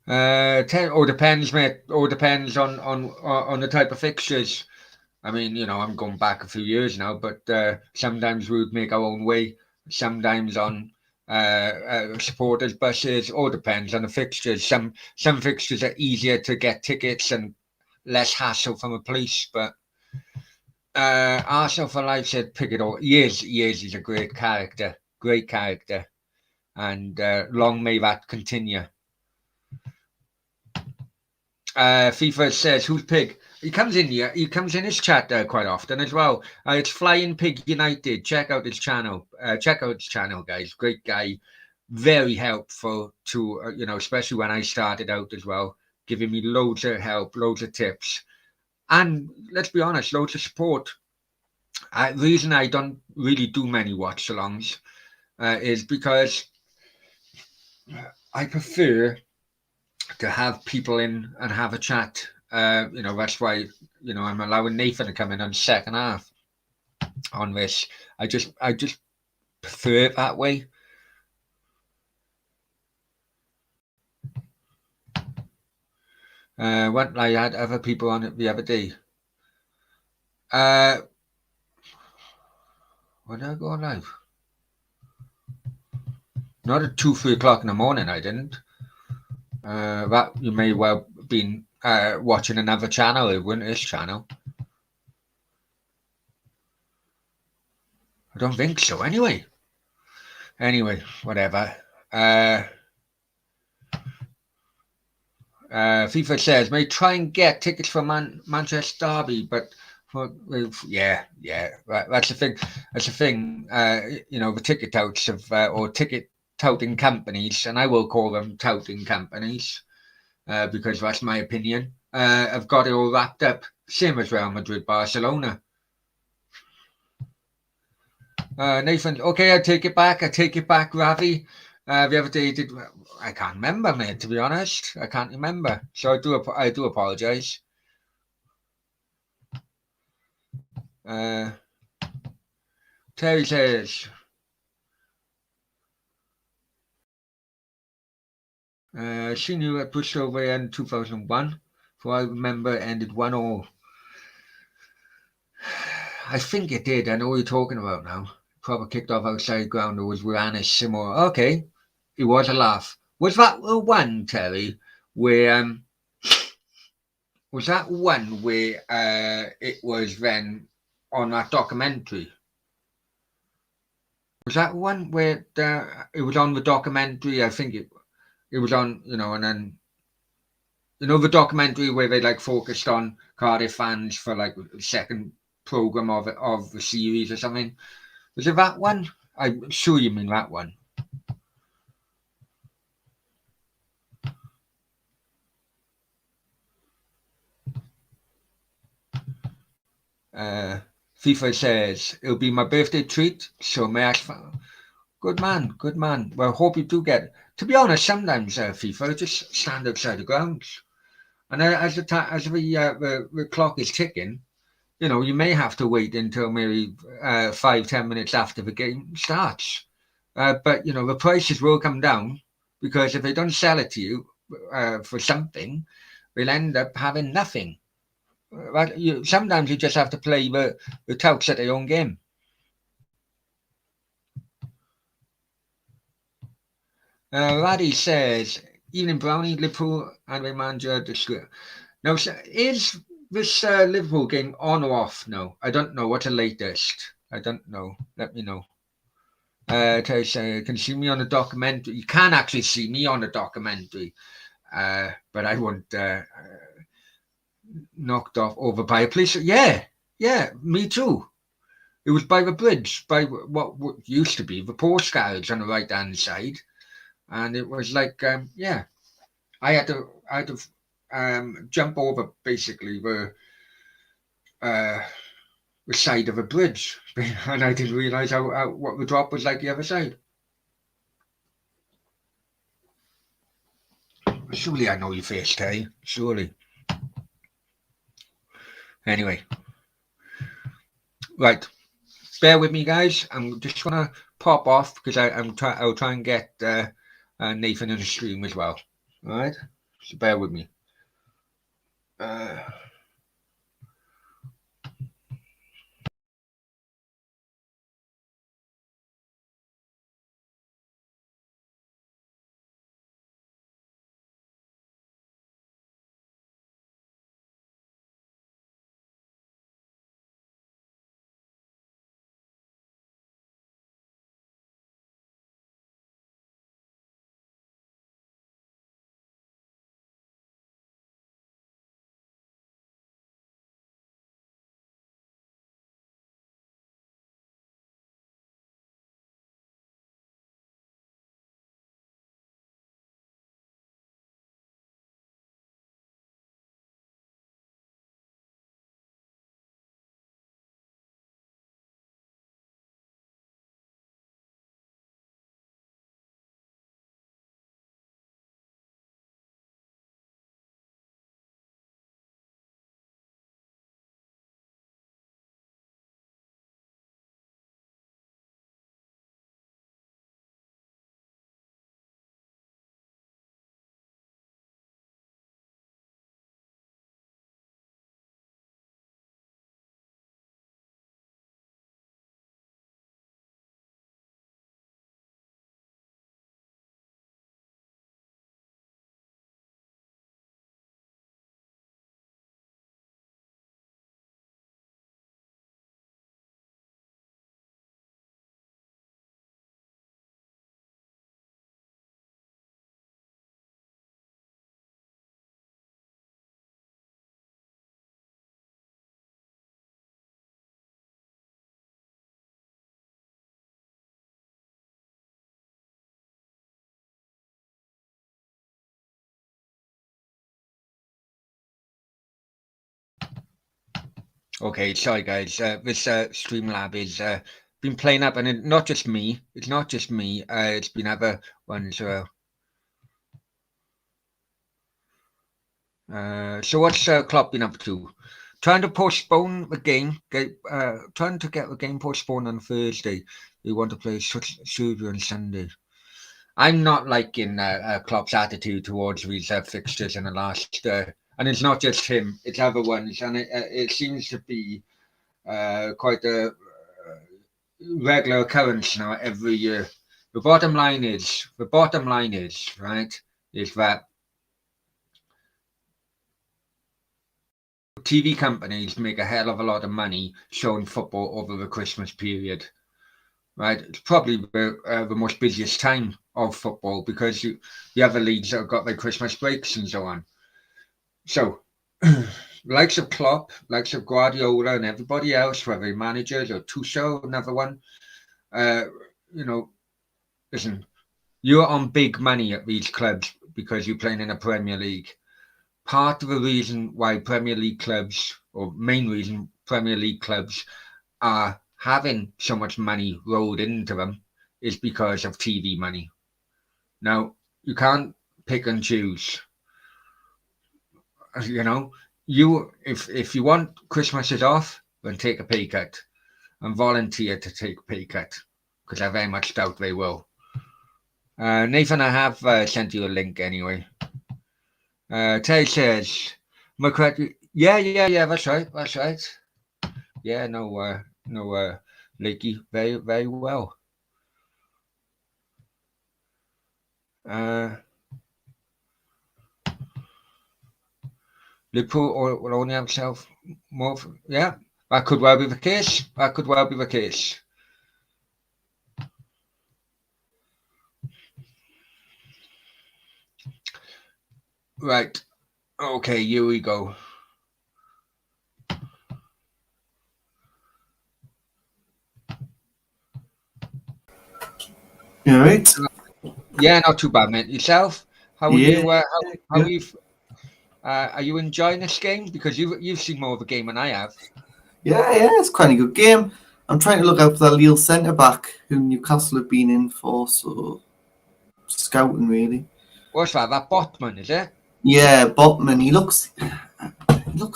Speaker 1: Depends, mate. Or depends on the type of fixtures. I mean, I'm going back a few years now, but sometimes we would make our own way. Sometimes on supporters buses. All depends on the fixtures. Some fixtures are easier to get tickets and less hassle from the police. But Arsenal for Life said pick it all. Years is a great character, and long may that continue. FIFA says, who's Pig? He comes in here. He comes in his chat quite often as well. It's Flying Pig United. Check out his channel. Guys. Great guy. Very helpful to, especially when I started out as well. Giving me loads of help, loads of tips. And let's be honest, loads of support. The reason I don't really do many watch-alongs is because I prefer to have people in and have a chat. That's why I'm allowing Nathan to come in on second half on this. I just prefer it that way. When I had other people on it the other day. When did I go on live? Not at 2-3 o'clock in the morning. I didn't. That you may well been watching another channel. It wasn't this channel. I don't think so. Anyway, whatever. FIFA says may try and get tickets for Manchester Derby, but yeah, that's the thing. That's the thing. The ticket touts or ticket touting companies, and I will call them touting companies because that's my opinion. I've got it all wrapped up, same as Real Madrid, Barcelona. Nathan, okay, I take it back, Ravi. The other day I can't remember, mate, to be honest. I can't remember. So I do apologize. Terry says, she knew it pushed over in 2001. For I remember it ended 1-0. I think it did. I know what you're talking about now. Probably kicked off outside ground. It was Rihanna Seymour. Okay. It was a laugh. Was that the one, Terry, where was that one where it was then on that documentary? Was that one where it was on the documentary? I think it was on, and then the documentary where they focused on Cardiff fans for the second program of the series or something. Was it that one? I'm sure you mean that one. FIFA says it'll be my birthday treat, so may I good man. Well, hope you do get it. To be honest, sometimes FIFA just stand outside the grounds. And as the clock is ticking, you know, you may have to wait until maybe 5-10 minutes after the game starts. But you know, the prices will come down because if they don't sell it to you for something, they'll end up having nothing. Sometimes you just have to play the touts at their own game. Raddy says, evening Brownie, Liverpool and the manager. Now, is this Liverpool game on or off? No, I don't know. What's the latest? I don't know. Let me know. Can see me on the documentary. You can actually see me on the documentary, but I wasn't knocked off over by a police. Yeah, me too. It was by the bridge, by what used to be the post garage on the right hand side, and it was like, I had to jump over basically uh, the side of a bridge, and I didn't realise how what the drop was like the other side. Surely I know your face, Terry. Surely. Anyway, right. Bear with me, guys. I'm just gonna pop off because I'll try and get Nathan in the stream as well. All right. So bear with me. Okay, sorry guys. This Streamlab is been playing up, and not just me. It's not just me. It's been other ones. So what's Klopp been up to? Trying to postpone the game. Trying to get the game postponed on Thursday. We want to play Serbia on Sunday. I'm not liking Klopp's attitude towards these fixtures in the last. And it's not just him; it's other ones, and it seems to be quite a regular occurrence now every year. The bottom line is, right, is that TV companies make a hell of a lot of money showing football over the Christmas period, right? It's probably the most busiest time of football because the other leagues have got their Christmas breaks and so on. So, likes of Klopp, likes of Guardiola, and everybody else, whether managers or Tuchel, another one, you know, listen, you're on big money at these clubs because you're playing in a Premier League. Part of the reason why Premier League clubs, or main reason Premier League clubs are having so much money rolled into them, is because of TV money. Now, you can't pick and choose. You know, if you want Christmases off, then take a pay cut and volunteer to take a pay cut, because I very much doubt they will. Nathan, I have sent you a link anyway. Terry says, "My correct? Yeah. That's right. Yeah, no, Lakey, very well. Liverpool will only have himself more. Yeah, that could well be the case. Right. Okay, here we go.
Speaker 3: You all right?
Speaker 1: Yeah, not too bad, mate. Yourself? How are
Speaker 3: Yeah,
Speaker 1: you? How
Speaker 3: good.
Speaker 1: you? Are you enjoying this game? Because you've seen more of a game than I have.
Speaker 3: Yeah, it's quite a good game. I'm trying to look out for that Lille centre back who Newcastle have been in for, so scouting really.
Speaker 1: What's that? That Botman, is it?
Speaker 3: Yeah, Botman. He looks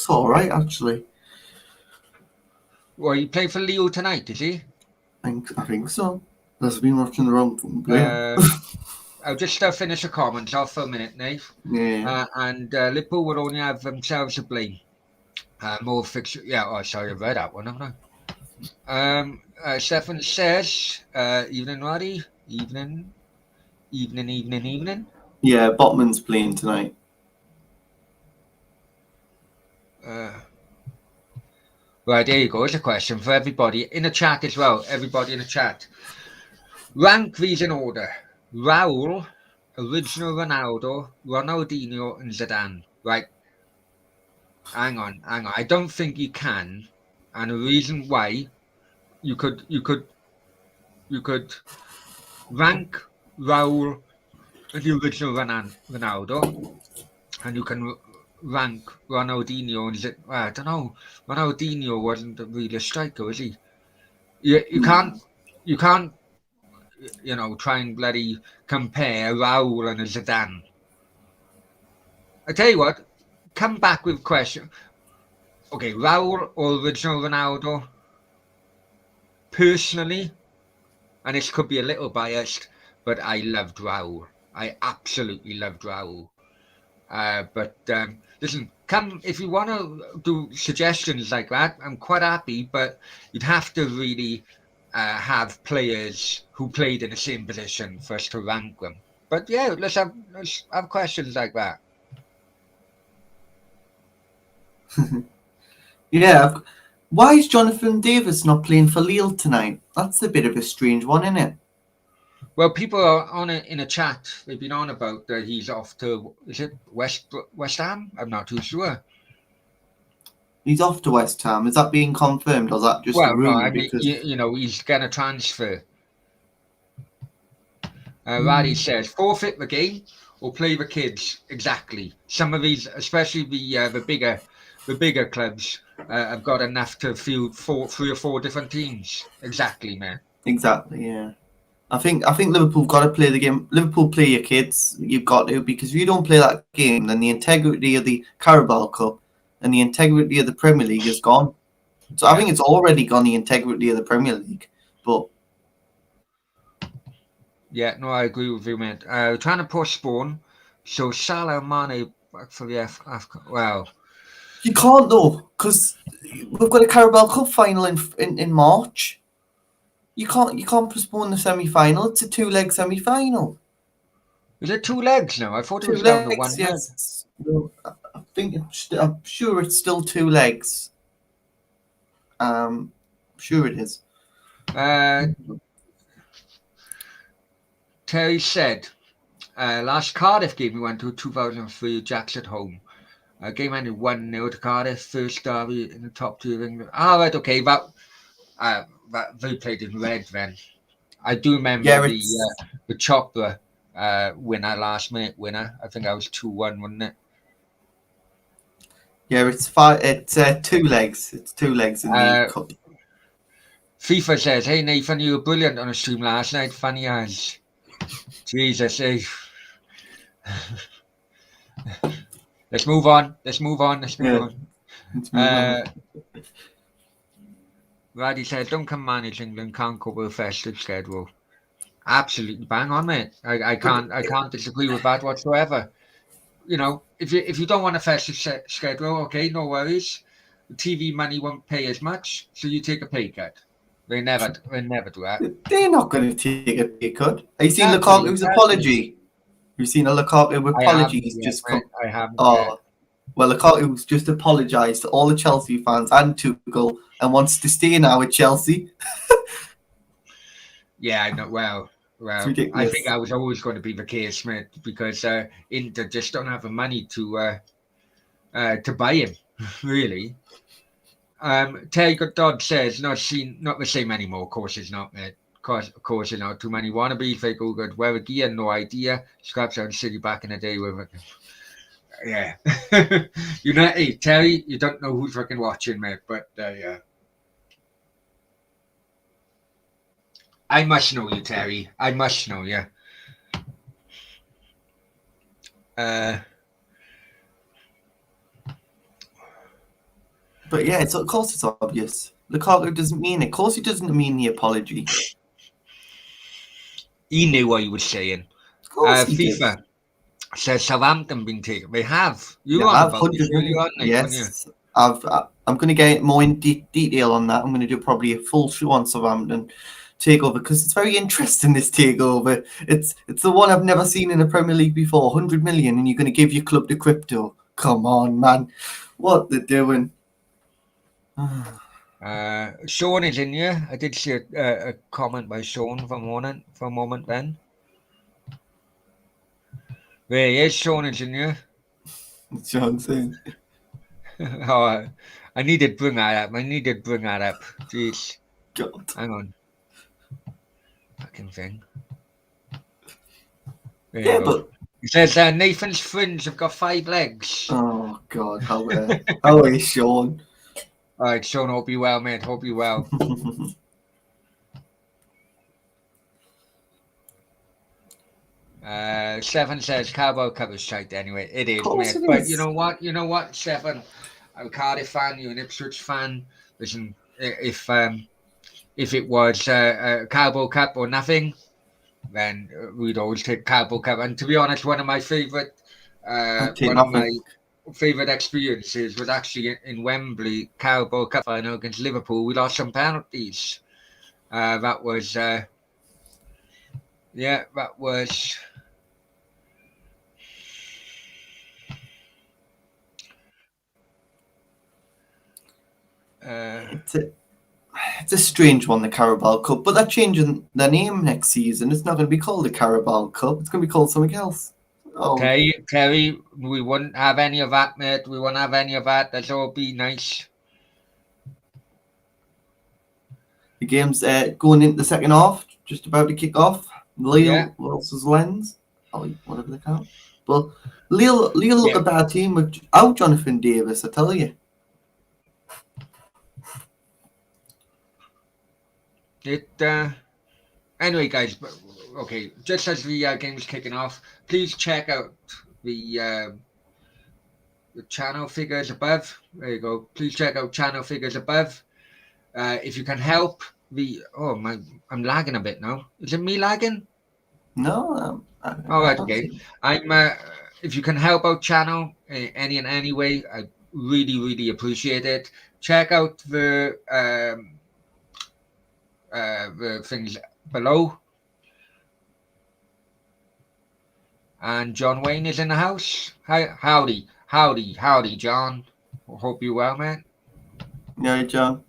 Speaker 3: all right actually.
Speaker 1: Well, he played for Lille tonight, is he?
Speaker 3: I think so. I've been watching the wrong player.
Speaker 1: I'll just finish the comments off for a minute, Nate.
Speaker 3: Yeah.
Speaker 1: And Liverpool will only have themselves to blame. More fixture. Yeah, sorry, I read that one, haven't I? Stefan says, evening, Roddy. Evening.
Speaker 3: Yeah, Botman's playing tonight.
Speaker 1: Right, there you go. It's a question for everybody in the chat as well. Everybody in the chat. Rank these in order. Raul, original Ronaldo, Ronaldinho, and Zidane. Right. Hang on. I don't think you can. And the reason why you could rank Raul and the original Ronaldo, and you can rank Ronaldinho and I don't know. Ronaldinho wasn't really a striker, was he? You can't try and bloody compare Raul and a Zidane. I tell you what, come back with a question. Okay, Raul or original Ronaldo? Personally, and this could be a little biased, but I loved Raul. I absolutely loved Raul. But listen, come if you want to do suggestions like that, I'm quite happy. But you'd have to really have players who played in the same position for us to rank them. But yeah, let's have questions like that.
Speaker 3: Yeah. Why is Jonathan Davis not playing for Lille tonight? That's a bit of a strange one, isn't it?
Speaker 1: Well, people are on it in a chat. They've been on about that he's off to, is it West Ham? I'm not too sure.
Speaker 3: He's off to West Ham. Is that being confirmed, or is that just a rumour?
Speaker 1: No, I mean, he's going to transfer. Raddy says, forfeit the game or play the kids. Exactly. Some of these, especially the bigger clubs, have got enough to field 3 or 4 different teams. Exactly, man.
Speaker 3: Exactly, yeah. I think Liverpool got to play the game. Liverpool play your kids. You've got to, because if you don't play that game, then the integrity of the Carabao Cup and the integrity of the Premier League is gone. So I think it's already gone, the integrity of the Premier League. But
Speaker 1: yeah, no, I agree with you, mate. Trying to postpone, so Salah and Mane back for the AFCON. Well,
Speaker 3: you can't though, because we've got a Carabao Cup final in March. You can't postpone the semi-final. It's a 2-leg semi-final.
Speaker 1: Is it 2 legs now? I thought it was
Speaker 3: 2
Speaker 1: down to
Speaker 3: legs,
Speaker 1: 1
Speaker 3: yes. No, I'm sure it's still 2 legs. Sure it is.
Speaker 1: Terry said, last Cardiff game we went to, 2003, Jacks at home. Game ended 1-0 to Cardiff, first derby in the top 2 of England. Right, okay, that they played in red then. I do remember the Chopper winner, last minute winner. I think that was 2-1, wasn't it?
Speaker 3: Yeah, it's 2 legs. It's 2 legs in the cup.
Speaker 1: FIFA says, hey Nathan, you were brilliant on the stream last night. Funny as. Jesus, Let's move on. Let's move on. Let's move
Speaker 3: Yeah.
Speaker 1: on.
Speaker 3: Let's move on.
Speaker 1: Raddy said, Duncan manage England can't cover a festive schedule. Absolutely bang on, mate. I can't disagree with that whatsoever. You know, if you don't want a festive schedule, okay, no worries. The TV money won't pay as much, so you take a pay cut. They never do that.
Speaker 3: They're not going to take a pay cut. Have you seen
Speaker 1: Exactly,
Speaker 3: Lukaku's
Speaker 1: exactly.
Speaker 3: apology? You've seen a Lukaku apology. He's just come.
Speaker 1: I haven't.
Speaker 3: Oh, well, Lukaku's just apologised to all the Chelsea fans and Tuchel and wants to stay now at Chelsea.
Speaker 1: Yeah, I know. Well,
Speaker 3: It's
Speaker 1: I
Speaker 3: ridiculous.
Speaker 1: think that was always going to be the case, mate, because Inter just don't have the money to buy him, really. Terry Dodd says, not the same anymore. Of course it's not, mate. Of course it's not. Too many wannabes, fake all good. Wear a gear, no idea. Scraps out City back in the day with it. Yeah. You know, hey, Terry, you don't know who's fucking watching, mate, but yeah. I must know you, Terry. I must know you.
Speaker 3: But yeah, of course it's obvious. Lukaku doesn't mean it. Of course he doesn't mean the apology.
Speaker 1: He knew what he was saying.
Speaker 3: Of course he
Speaker 1: FIFA
Speaker 3: did.
Speaker 1: says Southampton been taken. They have. You
Speaker 3: Yeah,
Speaker 1: on
Speaker 3: I've
Speaker 1: about this,
Speaker 3: 100
Speaker 1: really,
Speaker 3: million.
Speaker 1: aren't they?
Speaker 3: Yes, I'm going to get more in detail on that. I'm going to do probably a full show on Southampton takeover because it's very interesting. This takeover, it's the one I've never seen in the Premier League before. 100 million, and you're going to give your club to crypto? Come on, man, what they're doing.
Speaker 1: Sean is in here. I did see a comment by Sean for a moment then. There he is. Sean is in here.
Speaker 3: What's Sean saying?
Speaker 1: Oh, I needed to bring that up. Jeez.
Speaker 3: God.
Speaker 1: Hang on. Fucking thing. There
Speaker 3: Yeah,
Speaker 1: you go. He says Nathan's friends have got 5 legs.
Speaker 3: Oh God, how are you, Sean?
Speaker 1: All right, Sean, hope you well, mate. Hope you well. Seven says Carabao Cup is shite anyway. It is, mate. But you know what, Seven? I'm a Cardiff fan, you're an Ipswich fan. Listen, if it was a Carabao Cup or nothing, then we'd always take Carabao Cup. And to be honest, one of my favourite experiences was actually in Wembley Carabao Cup final against Liverpool. We lost some penalties. That was
Speaker 3: It's a strange one, the Carabao Cup, but they're changing their name next season. It's not going to be called the Carabao Cup. It's going to be called something else. Oh.
Speaker 1: Terry, we wouldn't have any of that, mate. We wouldn't have any of that. That's all be nice.
Speaker 3: The game's going into the second half, just about to kick off. Lille versus Lens. Whatever they call it. But Lille look a bad team without Jonathan Davis, I tell you.
Speaker 1: Anyway, guys, okay, just as the game is kicking off, please check out the channel figures above. There you go. Please check out channel figures above. If you can help I'm lagging a bit now. Is it me lagging?
Speaker 3: No.
Speaker 1: All right, okay. If you can help out channel in any way, I really, really appreciate it. Check out the things below. And John Wayne is in the house. Howdy, John. Hope you're well, man.
Speaker 3: Yeah, John.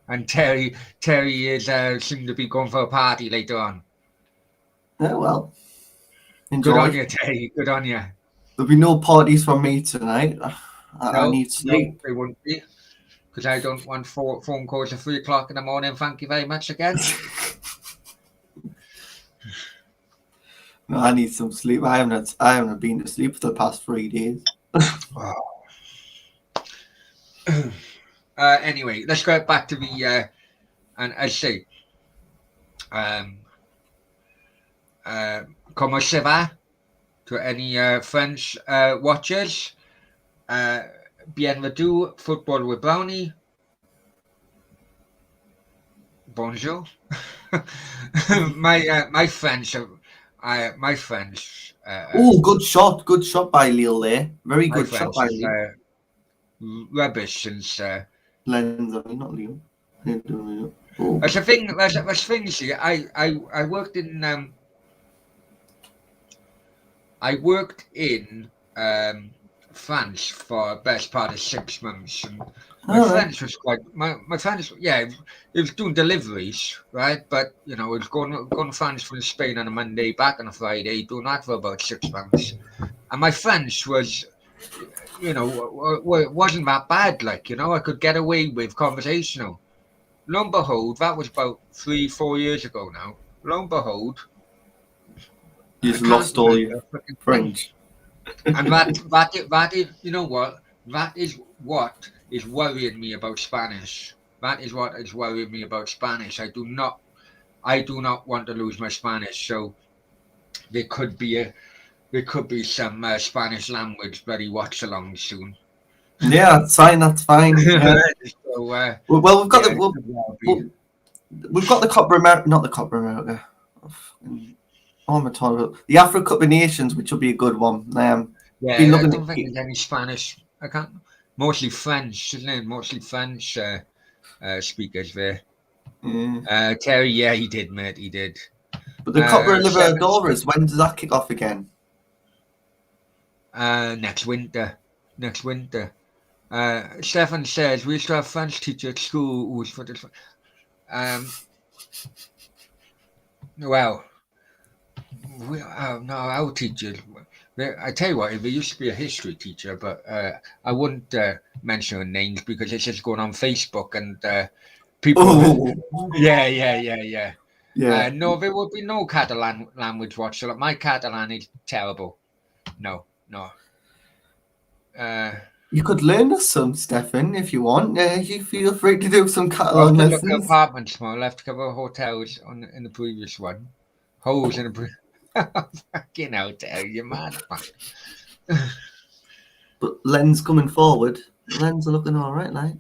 Speaker 1: And Terry is seem to be going for a party later on.
Speaker 3: Yeah, well. Enjoy.
Speaker 1: Good on you, Terry. Good on you.
Speaker 3: There'll be no parties for me tonight. I need sleep.
Speaker 1: No, they won't be. Because I don't want phone calls at 3 o'clock in the morning. Thank you very much again.
Speaker 3: No, I need some sleep. I haven't been to sleep for the past 3 days.
Speaker 1: Anyway, let's go back to the and I say comment ça va to any French watchers. Bienvenue, football with Brownie. Bonjour. my French, my French.
Speaker 3: Oh, good shot by Lille there. Very
Speaker 1: My
Speaker 3: good shot
Speaker 1: French
Speaker 3: by
Speaker 1: is
Speaker 3: Lille.
Speaker 1: rubbish since.
Speaker 3: Lens, I mean, not Lille. Oh.
Speaker 1: That's the thing. That's the thing. You see, I worked in France for the best part of 6 months, and my
Speaker 3: All right.
Speaker 1: French was quite my French. Yeah, it was doing deliveries, right? But it was going to France from Spain on a Monday, back on a Friday, doing that for about 6 months, and my French was, wasn't that bad. Like, I could get away with conversational. Lo and behold, that was about 3-4 years ago now. Lo and behold,
Speaker 3: You
Speaker 1: I
Speaker 3: just
Speaker 1: can't
Speaker 3: lost all
Speaker 1: remember
Speaker 3: your
Speaker 1: a fucking thing.
Speaker 3: French.
Speaker 1: And that is, you know what? That is what is worrying me about Spanish. That is what is worrying me about Spanish. I do not want to lose my Spanish. So there could be some Spanish language bloody watch along soon.
Speaker 3: Yeah, that's fine. That's fine. Yeah.
Speaker 1: So,
Speaker 3: Well, we've got
Speaker 1: yeah,
Speaker 3: the
Speaker 1: it could well be.
Speaker 3: we've got the Copa America, not the Copa America. What am I talking about? The Afro Cup of Nations, which will be a good one.
Speaker 1: Yeah,
Speaker 3: been
Speaker 1: I
Speaker 3: looking
Speaker 1: don't
Speaker 3: at
Speaker 1: think there's any Spanish. I can't. Mostly French, isn't it? Mostly French speakers there. Terry, yeah, he did, mate. He did.
Speaker 3: but the Copa
Speaker 1: Seven-
Speaker 3: Libertadores, when does that kick off again?
Speaker 1: next winter. Next winter. Stefan says we used to have French teacher at school who was for this. Well, no, our teachers. I tell you what, there used to be a history teacher, but I wouldn't mention her names because it's just going on Facebook and people.
Speaker 3: Oh,
Speaker 1: Yeah.
Speaker 3: yeah.
Speaker 1: No, there will be no Catalan language watcher. My Catalan is terrible. No.
Speaker 3: You could learn us some, Stefan, if you want. You feel free to do some
Speaker 1: I'll
Speaker 3: Catalan
Speaker 1: have to look at
Speaker 3: lessons.
Speaker 1: apartments more. I'll have to cover hotels in the previous one. Holes in the previous. Fucking hotel, you mad.
Speaker 3: But Lens coming forward, Lens are looking all right, like.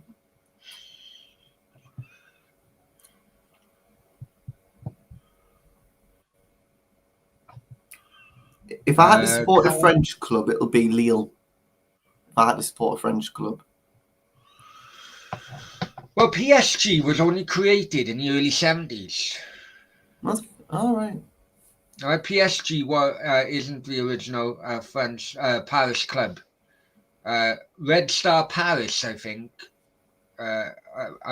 Speaker 3: If I had to support a French club, it'll be Lille. If I had to support a French club.
Speaker 1: Well, PSG was only created in the early 70s.
Speaker 3: That's all right.
Speaker 1: PSG isn't the original French Paris club. Red Star Paris, I think, are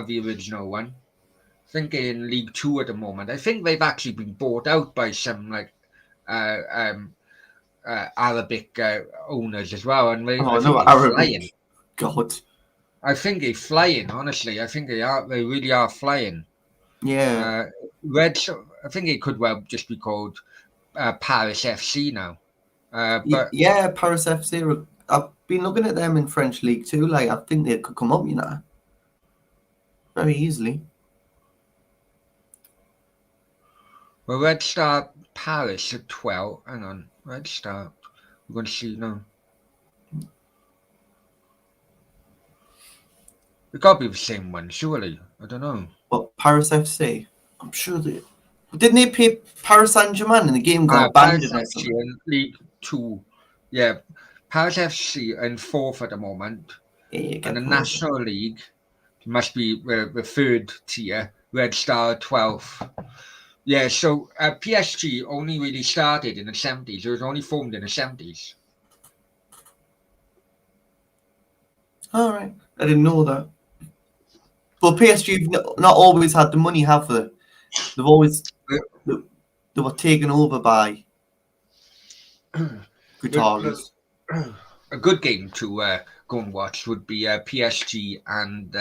Speaker 1: the original one. I think they're in League 2 at the moment. I think they've actually been bought out by some Arabic owners as well, and I think they're
Speaker 3: Arabic.
Speaker 1: flying.
Speaker 3: God.
Speaker 1: I think they're flying. Honestly, I think they are. They really are flying.
Speaker 3: Yeah.
Speaker 1: I think it could well just be called Paris FC now. But
Speaker 3: yeah, Paris FC. I've been looking at them in French League too. Like, I think they could come up, very easily.
Speaker 1: Well, Red Star Paris at 12. Hang on, Red Star. We're going to see now. It got to be the same one, surely. I don't know.
Speaker 3: What, Paris FC? I'm sure they didn't they play Paris Saint-Germain in the game got
Speaker 1: Paris
Speaker 3: banned.
Speaker 1: FC in League 2. Yeah, Paris FC in 4th at the moment. And the National League must be the 3rd tier. Red Star 12th. Yeah, so PSG only really started in the 70s. It was only formed in the 70s.
Speaker 3: All right, I didn't know that. But PSG have not always had the money, have they? They've always they were taken over by Qataris.
Speaker 1: A good game to go and watch would be PSG and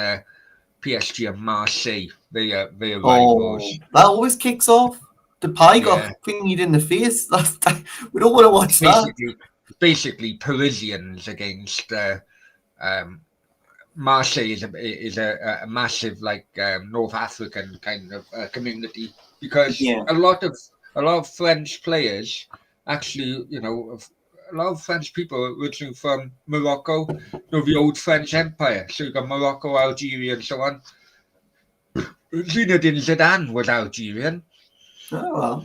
Speaker 1: Marseille. They are rivals.
Speaker 3: That always kicks off. The pie got fingered in the face. We don't want to watch that.
Speaker 1: Basically, Parisians against Marseille is a massive North African kind of community because a lot of French players actually a lot of French people are originally from Morocco, the old French Empire. So you got Morocco, Algeria, and so on. Zinedine Zidane was Algerian.
Speaker 3: Oh well.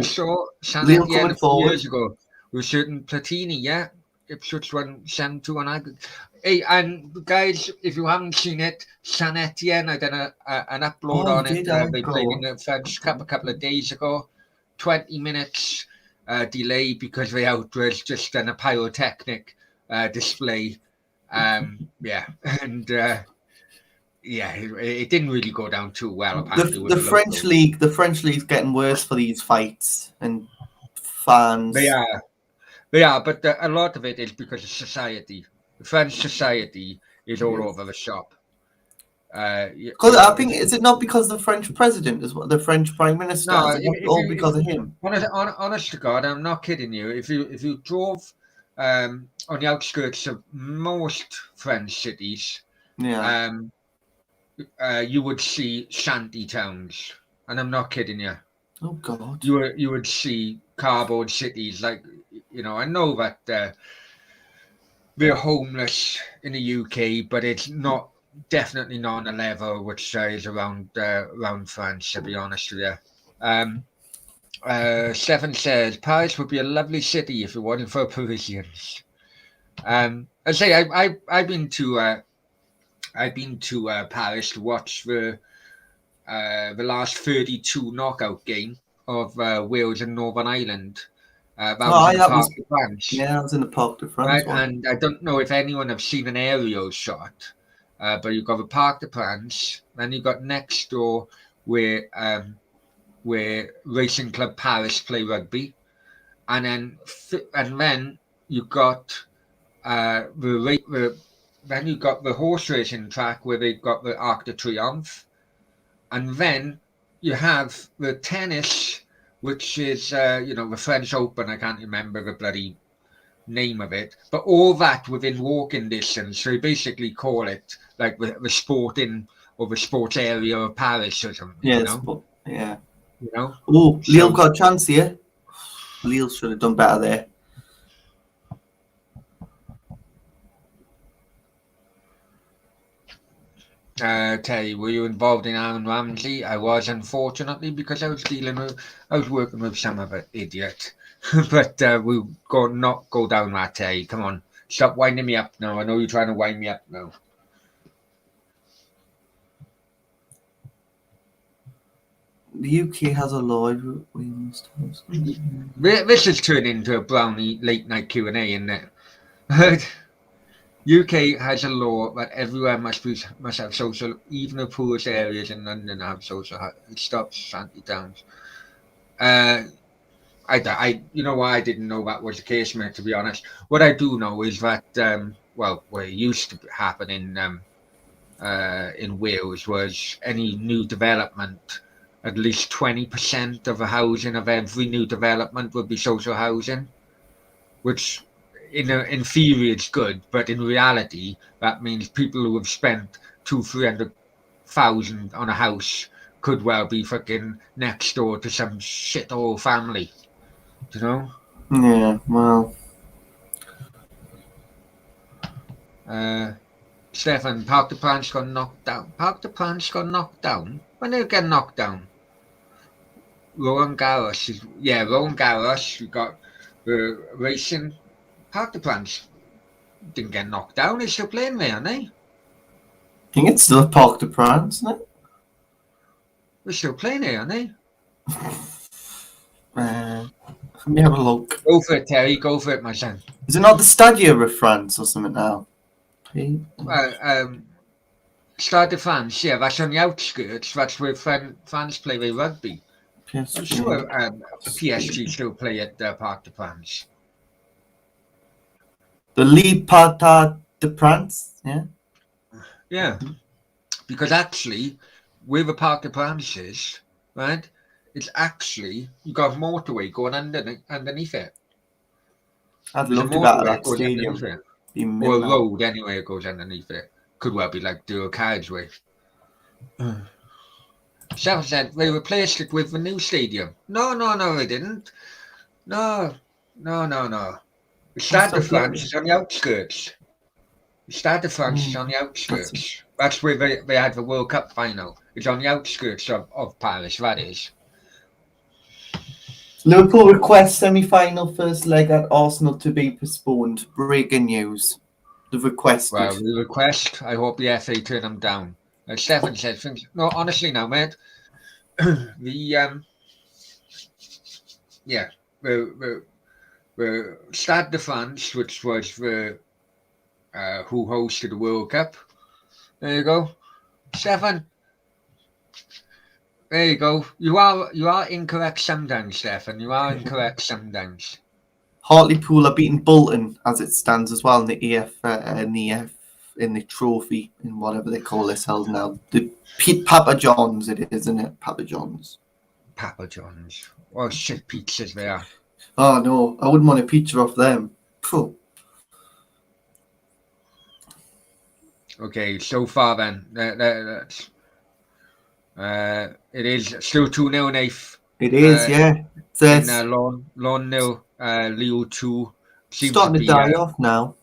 Speaker 1: So San
Speaker 3: Lille
Speaker 1: Etienne
Speaker 3: coming
Speaker 1: a few
Speaker 3: forward.
Speaker 1: years ago with certain Platini, yeah. Ipswich won 7-2 on aggregate. Hey, and guys, if you haven't seen it, San Etienne, I done an upload
Speaker 3: Oh,
Speaker 1: on
Speaker 3: you
Speaker 1: it.
Speaker 3: did,
Speaker 1: They played in the French Cup a couple of days ago. 20 minutes delay because they outwards just done a pyrotechnic display. Yeah, and yeah, it didn't really go down too well. Apparently, with
Speaker 3: The French league, getting worse for these fights and fans.
Speaker 1: They are, but a lot of it is because of society. The French society is all over the shop.
Speaker 3: Because I think, is it not because the French president is what the French prime minister?
Speaker 1: No,
Speaker 3: Is it all because of him?
Speaker 1: Honest to God, I'm not kidding you. If you drove on the outskirts of most French cities,
Speaker 3: Yeah.
Speaker 1: You would see shanty towns, and I'm not kidding you.
Speaker 3: Oh God.
Speaker 1: You would see cardboard cities, like, you know. I know that they're homeless in the UK, but it's not definitely not on a level which is around France. To be honest with you. Stefan says Paris would be a lovely city if it wasn't for Parisians. I say I've been to Paris to watch the last 32 knockout game of Wales and Northern Ireland. That was in the Parc de France.
Speaker 3: Yeah, I was in the Parc de France.
Speaker 1: Right, and I don't know if anyone have seen an aerial shot, but you've got the Parc de France, then you've got next door where Racing Club Paris play rugby, and then you've got then you've got the horse racing track where they've got the Arc de Triomphe, and then you have the tennis, which is the French Open. I can't remember the bloody name of it, but all that within walking distance. So you basically call it like the sporting or the sports area of Paris or something.
Speaker 3: Yeah,
Speaker 1: yeah. You know.
Speaker 3: Oh, Lille got a chance here. Lille should have done better there.
Speaker 1: Terry, were you involved in Aaron Ramsey? I was, unfortunately, because I was working with some of an idiot. But we'll not go down that, Terry. Come on, stop winding me up now. I know you're trying to wind me up now.
Speaker 3: The UK has a law.
Speaker 1: This has turned into a Brownie late night Q&A, isn't it? UK has a law that everywhere must have social, even the poorest areas in London have social. It stops shanty towns. You know why I didn't know that was the case, mate, to be honest. What I do know is that what used to happen in Wales was any new development, at least 20% of the housing of every new development would be social housing, which in theory it's good, but in reality that means people who have spent 200,000-300,000 on a house could well be fucking next door to some shithole family, you know.
Speaker 3: Yeah, well.
Speaker 1: Stefan, Parc de France got knocked down. Parc de France got knocked down? When did it get knocked down? Roland Garros. Roland Garros. We got the racing. Parc de France didn't get knocked down. They're still playing there, aren't they?
Speaker 3: I think it's still Parc de France, isn't it?
Speaker 1: They're still playing there, aren't they?
Speaker 3: Let me have a look.
Speaker 1: Go for it, Terry. Go for it, my son.
Speaker 3: Is it not the Stadio of France or something now?
Speaker 1: Stade de France, yeah, that's on the outskirts. That's where France play their rugby.
Speaker 3: PSG.
Speaker 1: I'm sure PSG still play at Parc de France.
Speaker 3: The Lille Parc de France, yeah?
Speaker 1: Yeah, because actually, where the Parc de France is, right, it's actually, you got a motorway going underneath it.
Speaker 3: I'd love to go to that stadium.
Speaker 1: Or a road, anyway, it goes underneath it. Could well be like do a carriageway. South said they replaced it with the new stadium. No, they didn't. No, No. The Stade de
Speaker 3: What's that
Speaker 1: France is on the outskirts. The Stade de France is on the outskirts. That's where they had the World Cup final. It's on the outskirts of Paris, that is.
Speaker 3: Liverpool request semi-final first leg at Arsenal to be postponed. Breaking news. They've requested.
Speaker 1: Well, we request. I hope the FA turn them down. As Stefan said, things. No, honestly, now, mate. The Stade de France, which was the who hosted the World Cup. There you go, Stefan. There you go. You are incorrect sometimes, Stefan. You are incorrect sometimes.
Speaker 3: Hartlepool are beating Bolton as it stands as well in the in the trophy, in whatever they call this held now. The Papa John's it is, isn't it? Papa John's.
Speaker 1: Papa John's. Oh shit pizzas they are.
Speaker 3: Oh no, I wouldn't want a pizza off them. Phew.
Speaker 1: Okay, so far then, that's it is still 2-0 Nath.
Speaker 3: It is, yeah.
Speaker 1: In Lon 0, Leo 2. Seems
Speaker 3: Starting to
Speaker 1: be,
Speaker 3: die off now.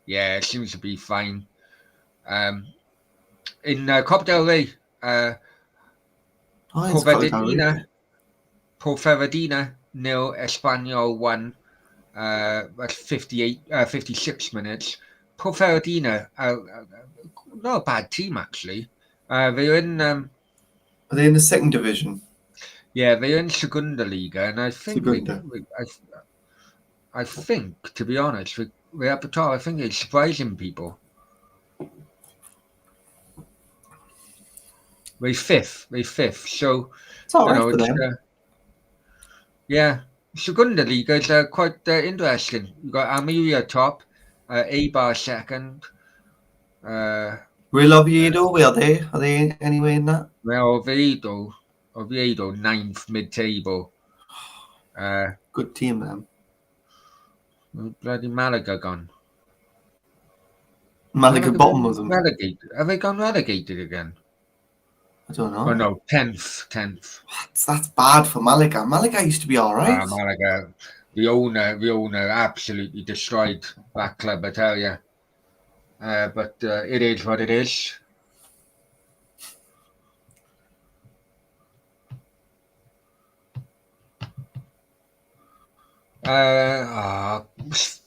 Speaker 1: Yeah, it seems to be fine. In Coupe del Rey, Ponferradina 0, Espanyol 1. That's 56 minutes. Ponferradina, not a bad team actually. They're in.
Speaker 3: Are they in the second division?
Speaker 1: Yeah, they're in Segunda Liga, and I think I think, to be honest, we're at the top. I think it's surprising people. We're fifth. So
Speaker 3: it's all right for them.
Speaker 1: Yeah, Segunda Liga is quite interesting. You've got Almeria top, Eibar second.
Speaker 3: Real Oviedo, where are they? Are they anywhere in that?
Speaker 1: Well, Oviedo 9th mid-table.
Speaker 3: Good team, then.
Speaker 1: Bloody Malaga gone.
Speaker 3: Malaga bottom was them.
Speaker 1: Relegated. Have they gone relegated again?
Speaker 3: I don't know.
Speaker 1: Oh no, 10th.
Speaker 3: That's bad for Malaga. Malaga used to be all right.
Speaker 1: Malaga, the owner absolutely destroyed that club, I tell you. But it is what it is.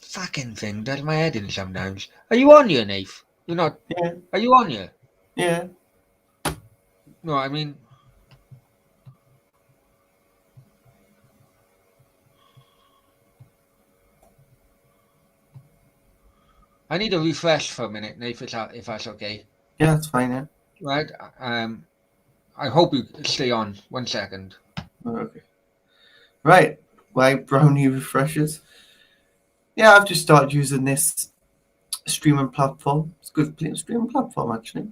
Speaker 1: Fucking thing does my head in sometimes. Are you on here, Nath? You're not.
Speaker 3: Yeah.
Speaker 1: Are you on here?
Speaker 3: Yeah.
Speaker 1: No, I mean. I need a refresh for a minute, Nath, if that's okay.
Speaker 3: Yeah, that's fine, yeah.
Speaker 1: Right. I hope you stay on. 1 second.
Speaker 3: Okay. Right. Why Brownie refreshes? Yeah, I've just started using this streaming platform. It's good streaming platform, actually.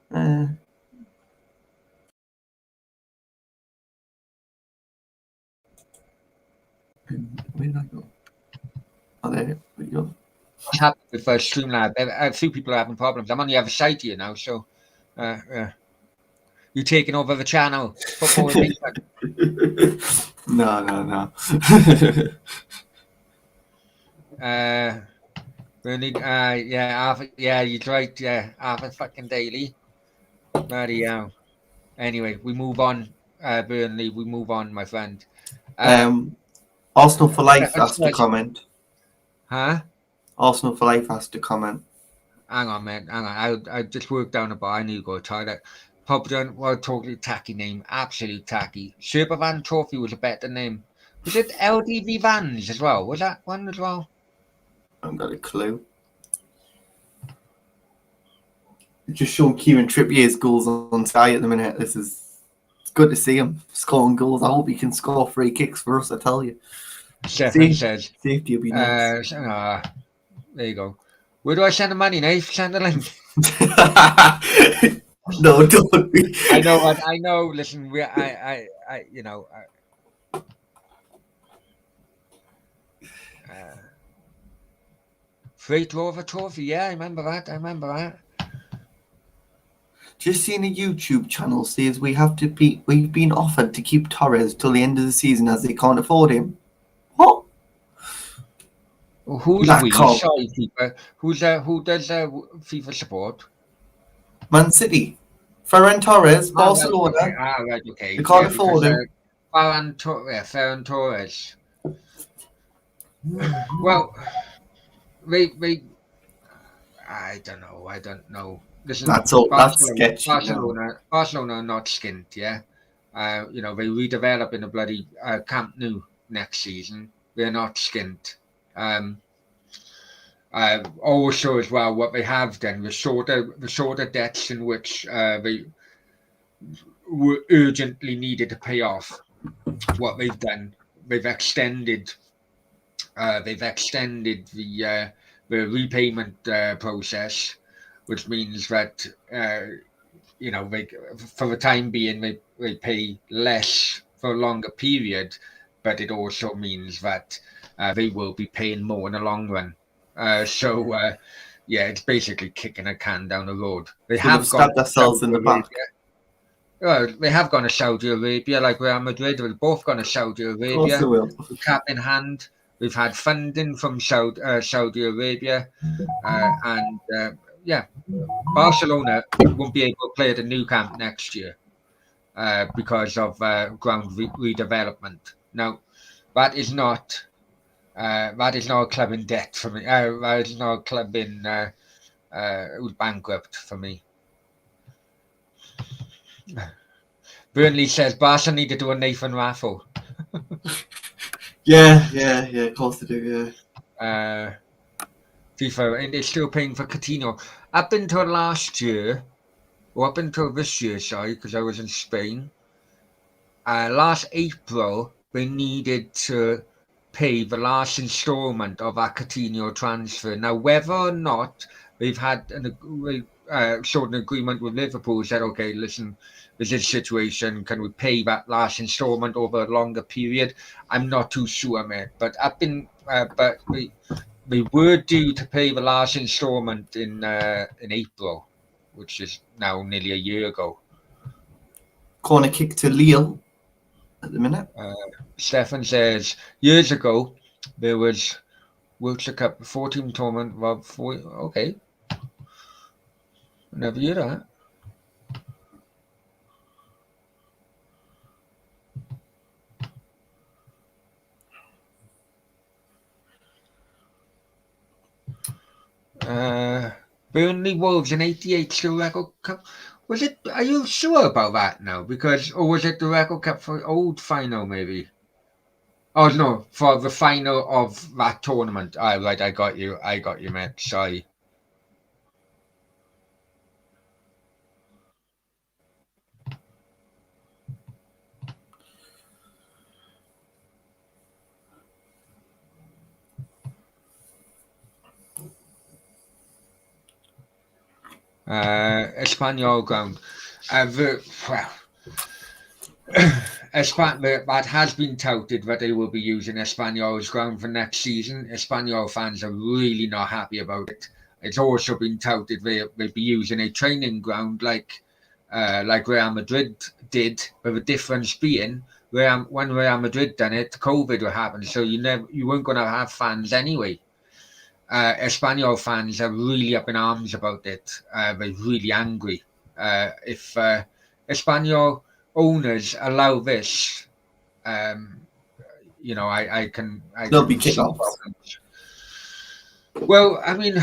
Speaker 3: Where did I go? Oh, there we go.
Speaker 1: I'm happy with Streamlab. A few people are having problems. I'm on the other side here now, so you're taking over the channel.
Speaker 3: No.
Speaker 1: Really, you're right. Yeah, half a fucking daily. Bloody hell. Anyway, we move on. Burnley, we move on, my friend.
Speaker 3: Arsenal for life has to comment.
Speaker 1: Huh?
Speaker 3: Arsenal for life has to comment.
Speaker 1: Hang on, man. Hang on. I just worked down a bar. I need to go to the toilet. Pobden, what a totally tacky name. Absolutely tacky. Sherpa Van Trophy was a better name. Was it LDV Vans as well? Was that one as well?
Speaker 3: I haven't got a clue. Just showing Kieran Trippier's goals on Sky at the minute. It's good to see him scoring goals. I hope he can score free kicks for us, I tell you.
Speaker 1: Stefan says.
Speaker 3: Safety will be nice.
Speaker 1: There you go. Where do I send the money, Nate? Send the link.
Speaker 3: No, don't.
Speaker 1: I know. Listen, Freight Rover Trophy. Yeah, I remember that.
Speaker 3: Just seeing a YouTube channel says we've been offered to keep Torres till the end of the season as they can't afford him. What?
Speaker 1: Who's
Speaker 3: That
Speaker 1: we?
Speaker 3: cop.
Speaker 1: Sorry, FIFA. Who does FIFA support?
Speaker 3: Man City. Ferran Torres, Barcelona.
Speaker 1: Right, okay.
Speaker 3: They can't
Speaker 1: Yeah,
Speaker 3: afford
Speaker 1: because
Speaker 3: him.
Speaker 1: Ferran Torres. Well, they I don't know. Listen,
Speaker 3: That's all. That's
Speaker 1: Barcelona,
Speaker 3: sketchy now.
Speaker 1: Barcelona are not skint, yeah. They redevelop in a bloody Camp Nou next season. They're not skint. Also, as well, what they have done, the shorter debts in which they were urgently needed to pay off. What they've done, they've extended the repayment process, which means that they, for the time being, they pay less for a longer period, but it also means that they will be paying more in the long run. Yeah, it's basically kicking a can down the road. They
Speaker 3: So
Speaker 1: have
Speaker 3: they've
Speaker 1: gone
Speaker 3: stabbed
Speaker 1: to
Speaker 3: themselves
Speaker 1: Saudi
Speaker 3: in the
Speaker 1: Arabia.
Speaker 3: back.
Speaker 1: They have gone to Saudi Arabia, like Real Madrid. They've both gone to Saudi
Speaker 3: Of course they
Speaker 1: Arabia,
Speaker 3: will.
Speaker 1: cap in hand. We've had funding from Saudi Arabia, and yeah, Barcelona won't be able to play at the new camp next year because of ground redevelopment. Now, that is not a club in debt for me. That is not a club who's bankrupt for me. Burnley says Barca need to do a Nathan Raffle.
Speaker 3: Yeah. Of course they do. Yeah.
Speaker 1: FIFA, and they're still paying for Coutinho. Up until last year, or up until this year, sorry, because I was in Spain. Last April, they needed to pay the last instalment of our Coutinho transfer. Now, whether or not they've had sort of an agreement with Liverpool, said, okay, listen, this is a situation, can we pay that last instalment over a longer period? I'm not too sure, mate. But they were due to pay the last instalment in April, which is now nearly a year ago.
Speaker 3: Corner kick to Lille at the minute.
Speaker 1: Stefan says years ago there was Wiltshire Cup 14 tournament. Okay, never heard that. Burnley Wolves in '88 still record cup. Was it? Are you sure about that now? Or was it the record cup for old final maybe? Oh no, for the final of that tournament. Right, I got you, mate. Sorry. Espanyol ground. That has been touted that they will be using Espanyol's ground for next season. Espanyol fans are really not happy about it. It's also been touted they'll be using a training ground like Real Madrid did, with the difference being when Real Madrid done it, COVID would happen, so you weren't going to have fans anyway. Espanyol fans are really up in arms about it. They're really angry. If Espanyol owners allow this, I can
Speaker 3: They'll be
Speaker 1: see
Speaker 3: kickoffs.
Speaker 1: problems. Well, I mean,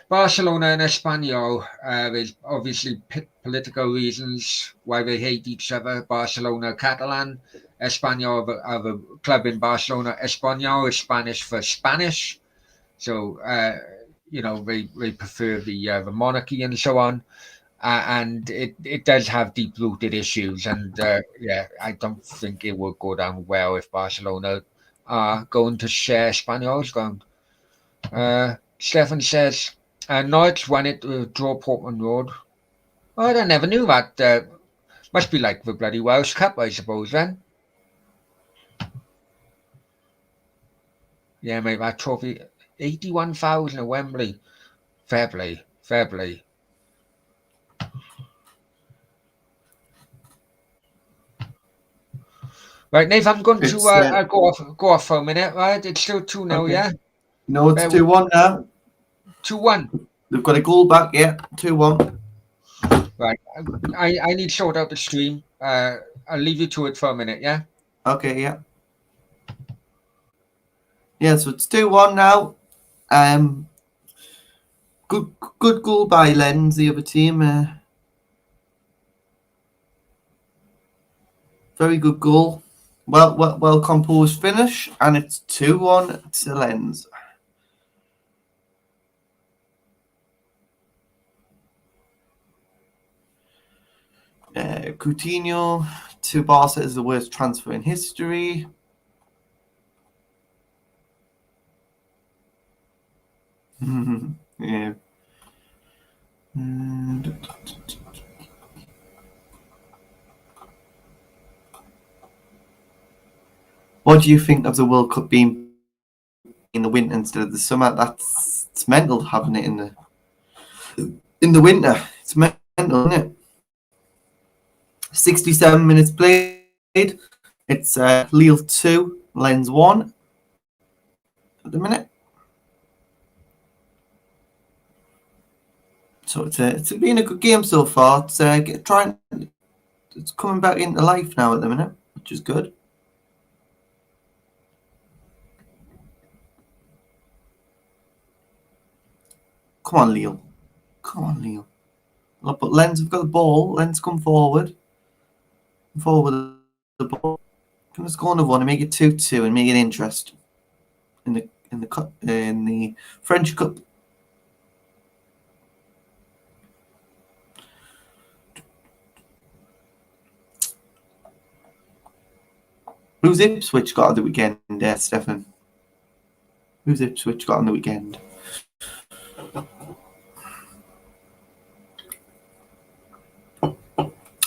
Speaker 1: Barcelona and Espanyol, there's obviously political reasons why they hate each other. Barcelona, Catalan. Espanyol have a club in Barcelona. Espanyol is Spanish for Spanish. So, they prefer the monarchy and so on. And it does have deep-rooted issues. And, I don't think it will go down well if Barcelona are going to share Espanyol's ground. Stefan says, Norwich won it to draw Portman Road. Oh, I never knew that. Must be like the bloody Welsh Cup, I suppose, then. Yeah, mate, that trophy, 81,000 at Wembley. Fair play. Right, Nate, I'm going to go off for a minute, right? It's still 2-0,
Speaker 3: Okay.
Speaker 1: yeah?
Speaker 3: No, it's 2-1 now.
Speaker 1: 2-1.
Speaker 3: They've got a goal back, yeah. 2-1.
Speaker 1: Right. I need to sort out the stream. I'll leave you to it for a minute, yeah?
Speaker 3: Okay, yeah. Yeah, so it's 2-1 now. Good goal by Lens, the other team. Very good goal. Well composed finish, and it's 2-1 to Lens. Coutinho to Barca is the worst transfer in history. Yeah. What do you think of the World Cup being in the winter instead of the summer? It's mental having it in the winter. It's mental, isn't it? 67 minutes played. It's Lille 2, Lens 1 at the minute. So it's been a good game so far. It's it's coming back into life now at the minute, which is good. Come on, Lille. Come on, Lille. Look, but Lens have got the ball. Lens come forward. Forward the ball. Can we score another one and make it 2-2 and make it interesting in the French Cup? Who's Ipswich got on the weekend there, Stefan? Who's Ipswich got on the weekend?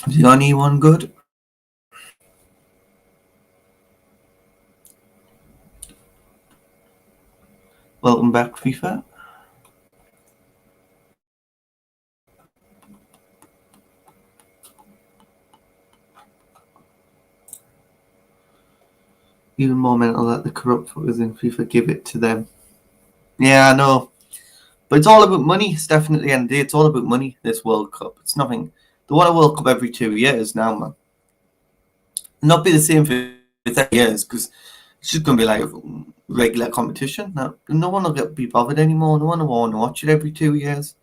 Speaker 3: Is the only one good? Welcome back, FIFA. Even more mental that the corrupt fuckers in FIFA give it to them. Yeah, I know. But it's all about money, Stefan, at the end of the day. It's all about money, this World Cup. It's nothing. They want a World Cup every 2 years now, man. Not be the same for 30 years, because it's just going to be like regular competition. No one will be bothered anymore. No one will want to watch it every 2 years.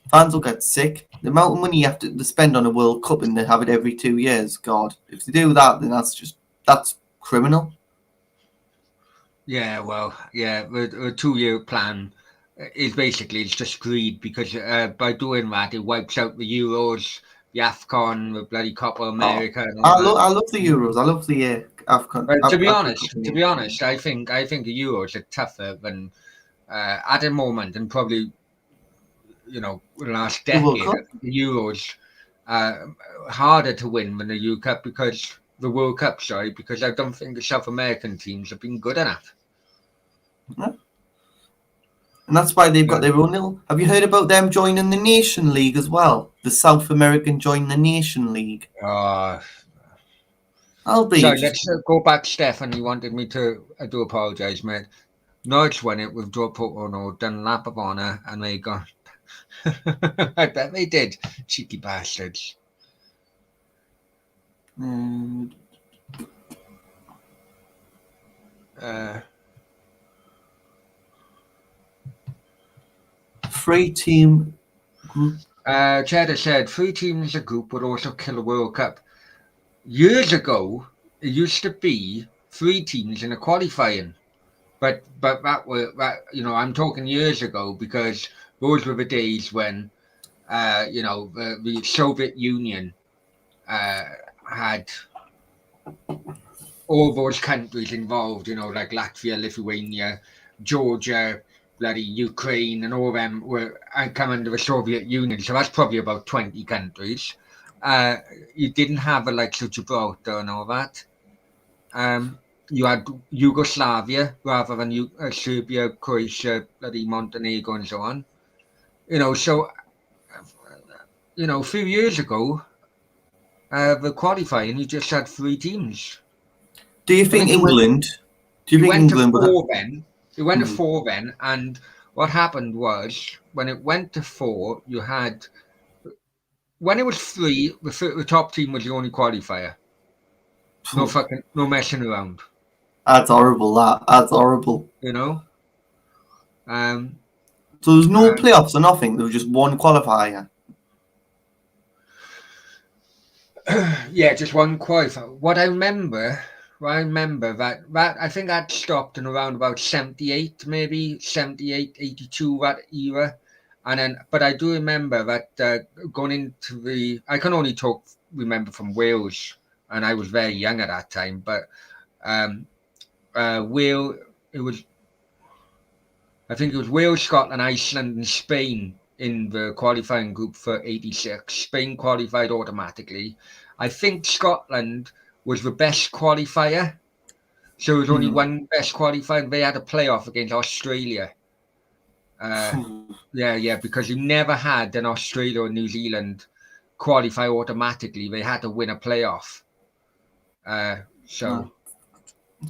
Speaker 3: Fans will get sick. The amount of money you have to spend on a World Cup and they have it every 2 years, God. If they do that, then that's criminal.
Speaker 1: Yeah, well, yeah, a 2-year plan is basically it's just greed because by doing that, it wipes out the Euros, the AFCON, the bloody Copa America. And all
Speaker 3: I love the Euros. I love the AFCON.
Speaker 1: To be honest, I think the Euros are tougher than at the moment and probably the last decade. I think the Euros harder to win than the U Cup because the World Cup, because I don't think the South American teams have been good enough.
Speaker 3: Yeah. And that's why they've got their own Have you heard about them joining the Nation League as well? The South American join the Nation League.
Speaker 1: I'll be. So let's go back, Stefan. You wanted me to. I do apologise, mate. Norwich won it with Joe Pocono, done lap of honour, and they got. I bet they did, cheeky bastards.
Speaker 3: Three team group.
Speaker 1: Cheddar said 3 teams a group would also kill a World Cup. Years ago, it used to be 3 teams in a qualifying, but I'm talking years ago because those were the days when the Soviet Union had all those countries involved, like Latvia, Lithuania, Georgia, bloody Ukraine, and all of them were come under the Soviet Union. So that's probably about 20 countries. You didn't have the likes of Gibraltar and all that. You had Yugoslavia rather than Serbia, Croatia, bloody Montenegro, and so on. A few years ago, the qualifying, you just had 3 teams.
Speaker 3: Do you think England?
Speaker 1: It It went to 4 then, and what happened was when it went to 4, you had when it was 3, the top team was the only qualifier. No messing around.
Speaker 3: That's horrible. That's horrible.
Speaker 1: You know.
Speaker 3: So there's no playoffs or nothing. There was just one qualifier.
Speaker 1: Yeah, just one qualifier. What I remember that I think that stopped in around about 78, maybe 78, 82, that era. And then, but I do remember that going into I can only remember from Wales, and I was very young at that time. But Wales, I think it was Wales, Scotland, Iceland, and Spain in the qualifying group for 86. Spain qualified automatically. I think Scotland was the best qualifier. So there was only one best qualifier. They had a playoff against Australia. Yeah, because you never had an Australia or New Zealand qualify automatically. They had to win a playoff.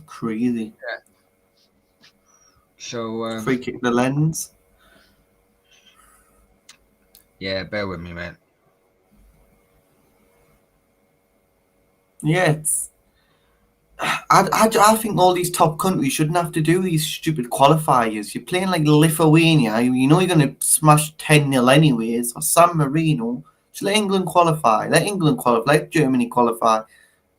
Speaker 3: Crazy.
Speaker 1: Yeah. So
Speaker 3: free kick the Lens.
Speaker 1: Yeah, bear with me, man.
Speaker 3: Yeah, I think all these top countries shouldn't have to do these stupid qualifiers. You're playing like Lithuania, you know you're going to smash 10-0 anyways, or San Marino. Just let England qualify. Let Germany qualify.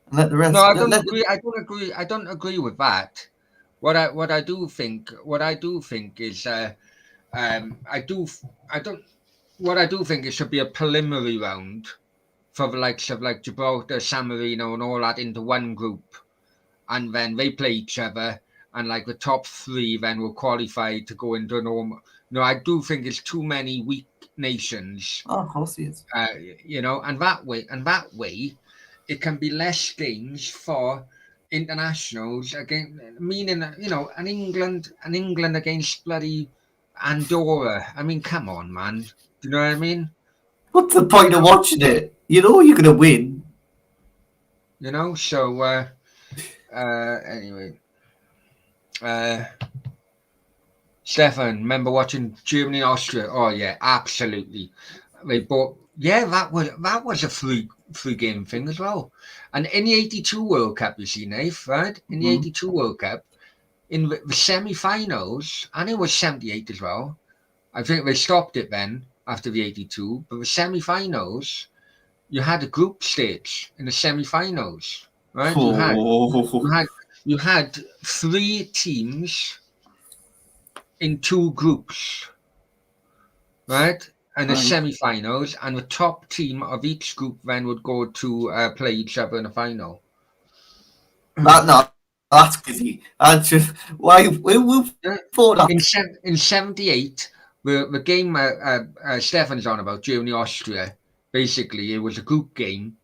Speaker 3: And let the rest...
Speaker 1: No, I don't agree. I don't agree with that. What I do think is what I do think it should be a preliminary round for the likes of like Gibraltar, San Marino, and all that into one group, and then they play each other, and like the top 3 then will qualify to go into a normal. No, I do think it's too many weak nations.
Speaker 3: Oh, of course it is.
Speaker 1: And that way, it can be less games for internationals again. Meaning, an England against bloody Andorra. I mean, come on, man. Do you know what I mean?
Speaker 3: What's the point of watching it? You know you're gonna win.
Speaker 1: So anyway. Stefan, remember watching Germany, Austria? Oh yeah, absolutely. They bought. Yeah, that was a free game thing as well. And in the '82 World Cup, you see, Nath, right? In the '82 World Cup, in the semi-finals, and it was '78 as well. I think they stopped it then after the '82. But the semi-finals, you had a group stage in the semi-finals, right? You had 3 teams in 2 groups, right? And the semi-finals, and the top team of each group then would go to play each other in the final.
Speaker 3: That's crazy. That's just why we thought that.
Speaker 1: In '78, the game Stefan's on about, Germany Austria. Basically, it was a group game,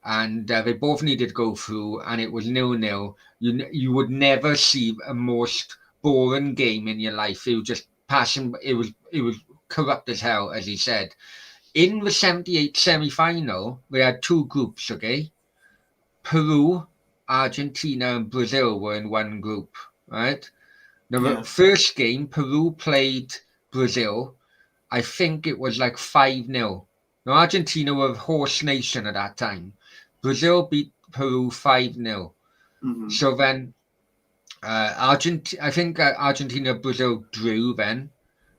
Speaker 1: and they both needed to go through, and it was 0-0. You would never see a most boring game in your life. It was just passing. It was corrupt as hell, as he said. In the '78 semi-final, we had 2 groups. Okay, Peru, Argentina, and Brazil were in one group. Right. Now, the first game, Peru played Brazil. I think it was like 5-0. Now, Argentina were a horse nation at that time. Brazil beat Peru 5-0. So then, I think Argentina, Brazil drew then.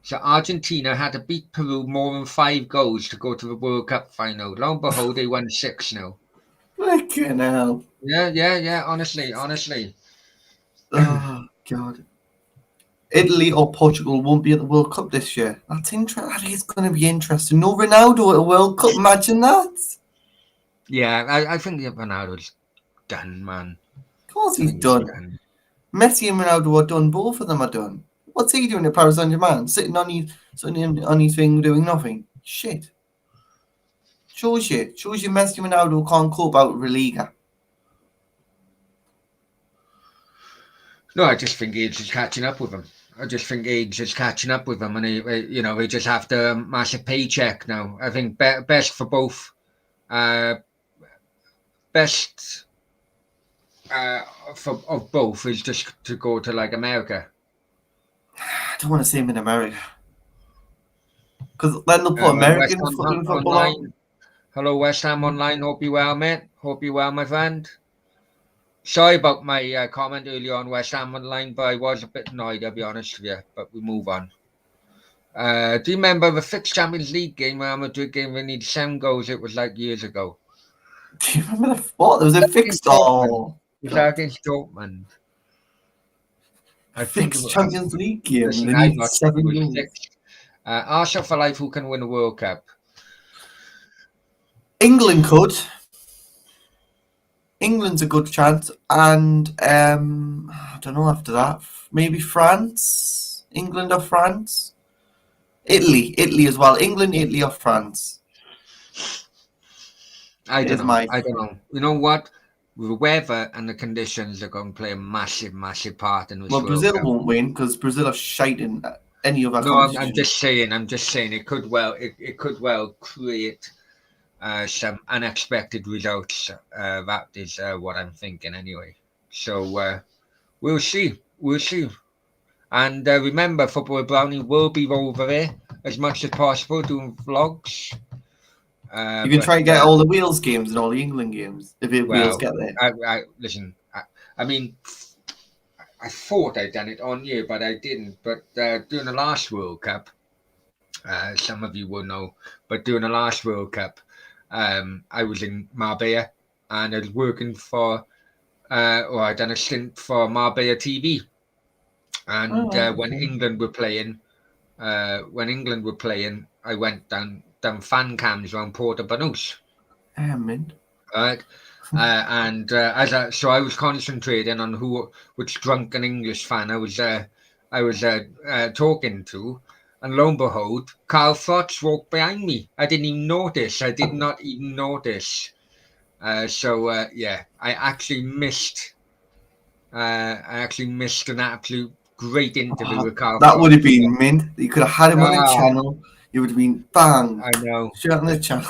Speaker 1: So Argentina had to beat Peru more than 5 goals to go to the World Cup final. Lo and behold, they won 6-0.
Speaker 3: Fucking hell.
Speaker 1: Yeah. Honestly.
Speaker 3: Oh, God. Italy or Portugal won't be at the World Cup this year. That's interesting. That is going to be interesting. No Ronaldo at a World Cup. Imagine that.
Speaker 1: Yeah, I think Ronaldo's done, man.
Speaker 3: Of course he's done. Messi and Ronaldo are done. Both of them are done. What's he doing at Paris Saint-Germain? Sitting on his thing doing nothing. Shit. Shows you Messi and Ronaldo can't cope out with Liga.
Speaker 1: No, I just think age is catching up with them. And they just have to massive paycheck now. I think best for both. Best of both is just to go to like America.
Speaker 3: I don't want to see him in America. Because then they'll put
Speaker 1: Well, West
Speaker 3: American
Speaker 1: Ham
Speaker 3: fucking football on.
Speaker 1: Online. Hello, West Ham Online. Hope you well, mate. Hope you well, my friend. Sorry about my comment earlier on West Ham Online, but I was a bit annoyed, I'll be honest with you. But we move on. Do you remember the fixed Champions League game, Real Madrid game, we need 7 goals? It was like years ago.
Speaker 3: Do you remember what? There was a fixed. Oh,
Speaker 1: Was
Speaker 3: God.
Speaker 1: that against Dortmund? I think
Speaker 3: Fixed Champions League game.
Speaker 1: listen,
Speaker 3: They
Speaker 1: I'm
Speaker 3: need
Speaker 1: not sure it
Speaker 3: 7
Speaker 1: was
Speaker 3: goals.
Speaker 1: 6. Arsenal for life, who can win a World Cup?
Speaker 3: England could. England's a good chance, and I don't know after that. Maybe France, England or France, Italy as well. England, Italy or France.
Speaker 1: I don't
Speaker 3: Here's
Speaker 1: know.
Speaker 3: my-
Speaker 1: I don't know. You know what? The weather and the conditions are going to play a massive, massive part in this
Speaker 3: Well,
Speaker 1: World
Speaker 3: Brazil
Speaker 1: Cup.
Speaker 3: won't win because Brazil are shite in any other
Speaker 1: No, I'm
Speaker 3: competition.
Speaker 1: just saying. I'm just saying it could well. It could well create some unexpected results. That is what I'm thinking anyway. So we'll see. We'll see. And remember, Football Brownie will be over there as much as possible doing vlogs.
Speaker 3: You can try and get all the Wales games and all the England games if Wales get there.
Speaker 1: Listen. I mean, I thought I'd done it on you, but I didn't. But during the last World Cup, some of you will know, but during the last World Cup, I was in Marbella and I was working for, or I'd done a stint for Marbella TV. And when England were playing, I went down fan cams around Porta Banús.
Speaker 3: Mint.
Speaker 1: Right. So I was concentrating on which drunken English fan I was talking to, and lo and behold, Carl Frotz walked behind me. I didn't even notice. I did not even notice. Yeah, I actually missed an absolute great interview with Carl.
Speaker 3: That
Speaker 1: Frotz.
Speaker 3: would have been mint. You could have had him on the channel. It would have been bang.
Speaker 1: I know.
Speaker 3: Straight on the channel.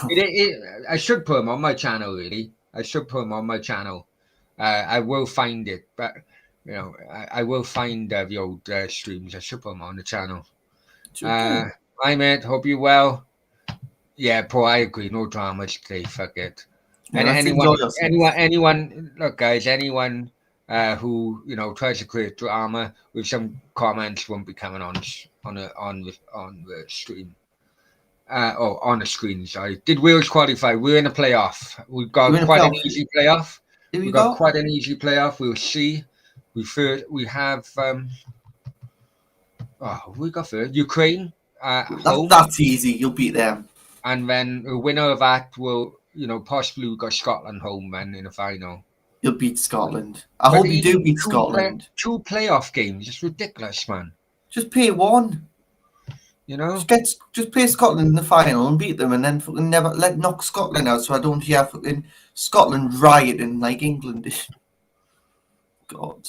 Speaker 1: I should put him on my channel, really. I should put him on my channel. I will find it, but you know, I will find the old streams. I should put them on the channel. Hi, mate. Hope you well. Yeah, Paul, I agree. No dramas today. Fuck it.
Speaker 3: Yeah,
Speaker 1: And
Speaker 3: let's
Speaker 1: anyone. Look, guys. Anyone who tries to create drama with some comments won't be coming on the stream. On the screen, sorry. Did Wales qualify? We're in a playoff. We've got quite an easy playoff. We've got quite an easy playoff. We'll see. We have we got first Ukraine.
Speaker 3: That's easy. You'll beat them.
Speaker 1: And then the winner of that will, possibly we got Scotland home then in the final.
Speaker 3: You'll beat Scotland. I hope you do beat Scotland.
Speaker 1: 2 playoff games. It's ridiculous, man.
Speaker 3: Just play one. Just play Scotland in the final and beat them, and then fucking never knock Scotland out. So I don't hear fucking Scotland rioting like England did. God.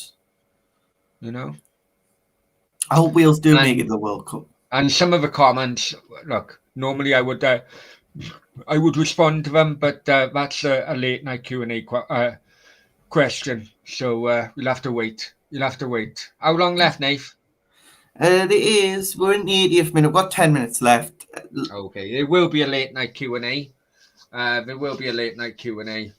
Speaker 3: I hope Wales do make it the World Cup.
Speaker 1: And some of the comments, look, normally I would respond to them, but that's a late night Q&A question, so we'll have to wait. You'll have to wait. How long left, Nath?
Speaker 3: We're in the 80th minute. We've got 10 minutes left.
Speaker 1: Okay, it will be a late night Q&A. There will be a late night Q&A.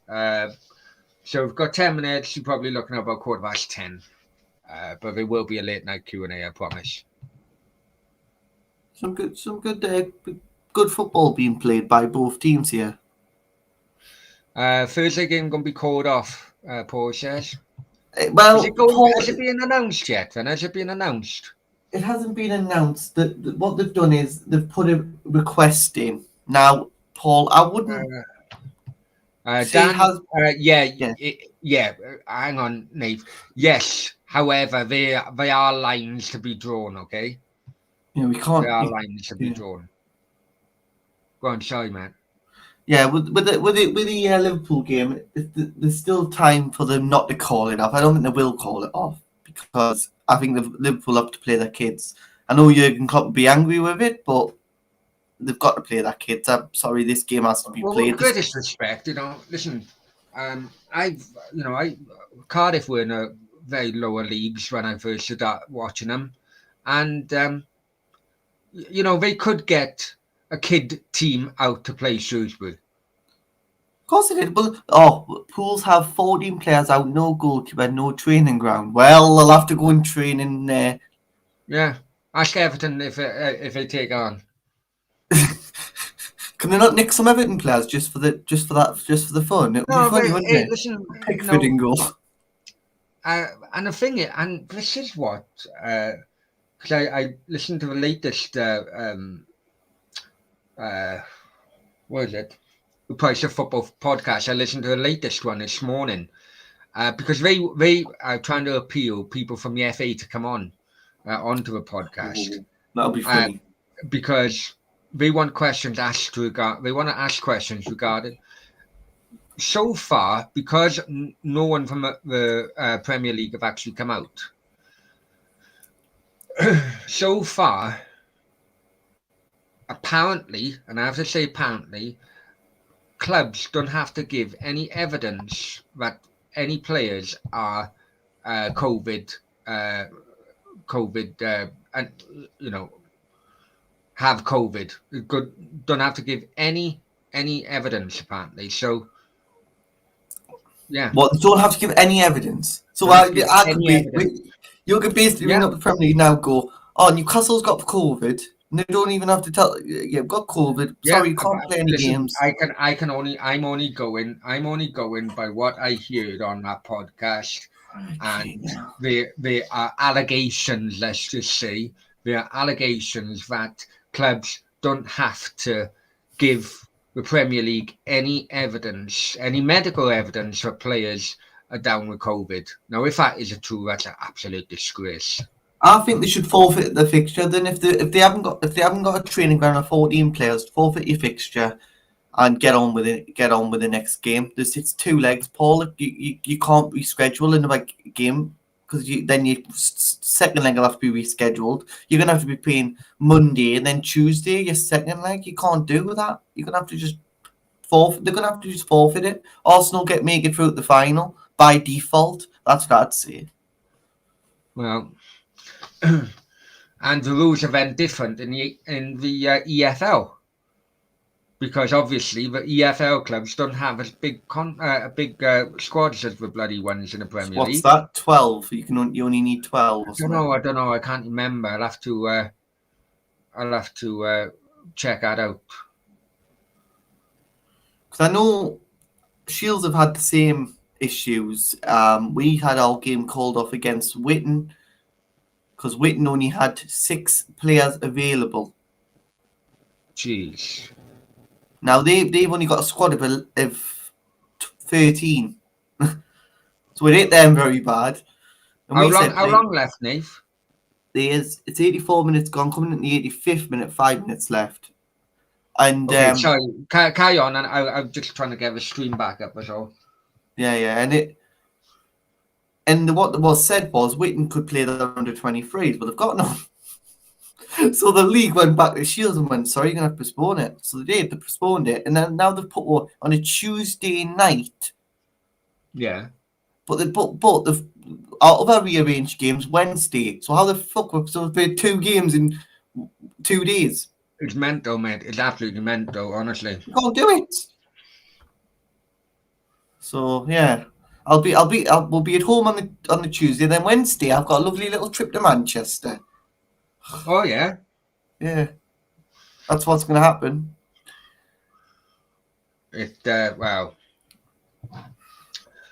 Speaker 1: So we've got 10 minutes. You're probably looking at about 10:15. But there will be a late night Q&A, I promise.
Speaker 3: Some good football being played by both teams here.
Speaker 1: Thursday game going to be called off, Paul says.
Speaker 3: Well,
Speaker 1: has it been announced yet? Then has it been announced?
Speaker 3: It hasn't been announced. That what they've done is they've put a request in. Now, Paul, I wouldn't.
Speaker 1: Dan, hang on, Nate. Yes, however, they are lines to be drawn. Okay.
Speaker 3: Yeah, we can't.
Speaker 1: There are lines to be drawn. Go on, sorry, man.
Speaker 3: Yeah, with the Liverpool game, there's still time for them not to call it off. I don't think they will call it off because I think Liverpool have to play their kids. I know Jurgen Klopp will be angry with it, but they've got to play their kids. I'm sorry, this game has to be played.
Speaker 1: With greatest respect, listen, Cardiff were in a very lower leagues when I first started watching them. and they could get a kid team out to play Shrewsbury.
Speaker 3: Of course it did. But pools have 14 players out, no goalkeeper, no training ground. Well, they'll have to go and train in there.
Speaker 1: Yeah, ask Everton if they take on.
Speaker 3: Can they not nick some Everton players just for the fun? It would be funny, wouldn't it?
Speaker 1: Listen,
Speaker 3: Pickford and goal.
Speaker 1: and the thing is, and this is what, because I listened to the latest, what is it? The Price of Football podcast. I listened to the latest one this morning, because they are trying to appeal people from the FA to come onto the podcast.
Speaker 3: That'll be funny.
Speaker 1: Because they want questions asked they want to ask questions regarding. So far, because no one from the Premier League have actually come out. So far, apparently, and I have to say apparently, clubs don't have to give any evidence that any players are COVID, and have COVID. Don't have to give any evidence apparently. So. Yeah.
Speaker 3: Well, they don't have to give any evidence. So you could basically ring up the Premier League now and go, Newcastle's got COVID. And they don't even have to tell you've got COVID. Sorry, you can't play any games.
Speaker 1: I'm only going by what I heard on that podcast. And there are allegations, let's just say, there are allegations that clubs don't have to give the Premier League any evidence, any medical evidence that players are down with COVID. Now, if that is true, that's an absolute disgrace.
Speaker 3: I think they should forfeit the fixture. Then, if they haven't got a training ground of 14 players, forfeit your fixture and get on with it. Get on with the next game. It's 2 legs, Paul. You can't reschedule in a game because then your second leg will have to be rescheduled. You're gonna have to be playing Monday and then Tuesday your second leg. You can't do that. You're gonna have to just forfeit. They're gonna have to just forfeit it. Arsenal make it through the final by default. That's what I'd say.
Speaker 1: Well, and the rules are then different in the EFL. Because obviously the EFL clubs don't have as big squads as the bloody ones in the Premier League.
Speaker 3: What's that? 12. You only need 12.
Speaker 1: I don't know. I can't remember. I'll have to check that out.
Speaker 3: Because I know Shields have had the same issues. We had our game called off against Witten because Witten only had 6 players available.
Speaker 1: Jeez.
Speaker 3: Now they've only got a squad of 13, so it ain't them very bad. And
Speaker 1: how long left, Nave?
Speaker 3: It's 84 minutes gone, coming in the 85th minute, 5 minutes left. And
Speaker 1: okay, sorry, carry on. And I'm just trying to get the stream back up as well.
Speaker 3: Yeah, and what was said was Witten could play the under 23s, but they've got none. So the league went back to Shields and went, sorry, you're going to have to postpone it. So they postponed it. And then now they've put one on a Tuesday night.
Speaker 1: Yeah.
Speaker 3: But they've out of our rearranged games Wednesday. So how the fuck we're supposed to play 2 games in 2 days?
Speaker 1: It's mental, mate. It's absolutely mental, honestly.
Speaker 3: You can't do it. So yeah. We'll be at home on the Tuesday. Then Wednesday I've got a lovely little trip to Manchester.
Speaker 1: Oh yeah,
Speaker 3: that's what's going to happen.
Speaker 1: Wow.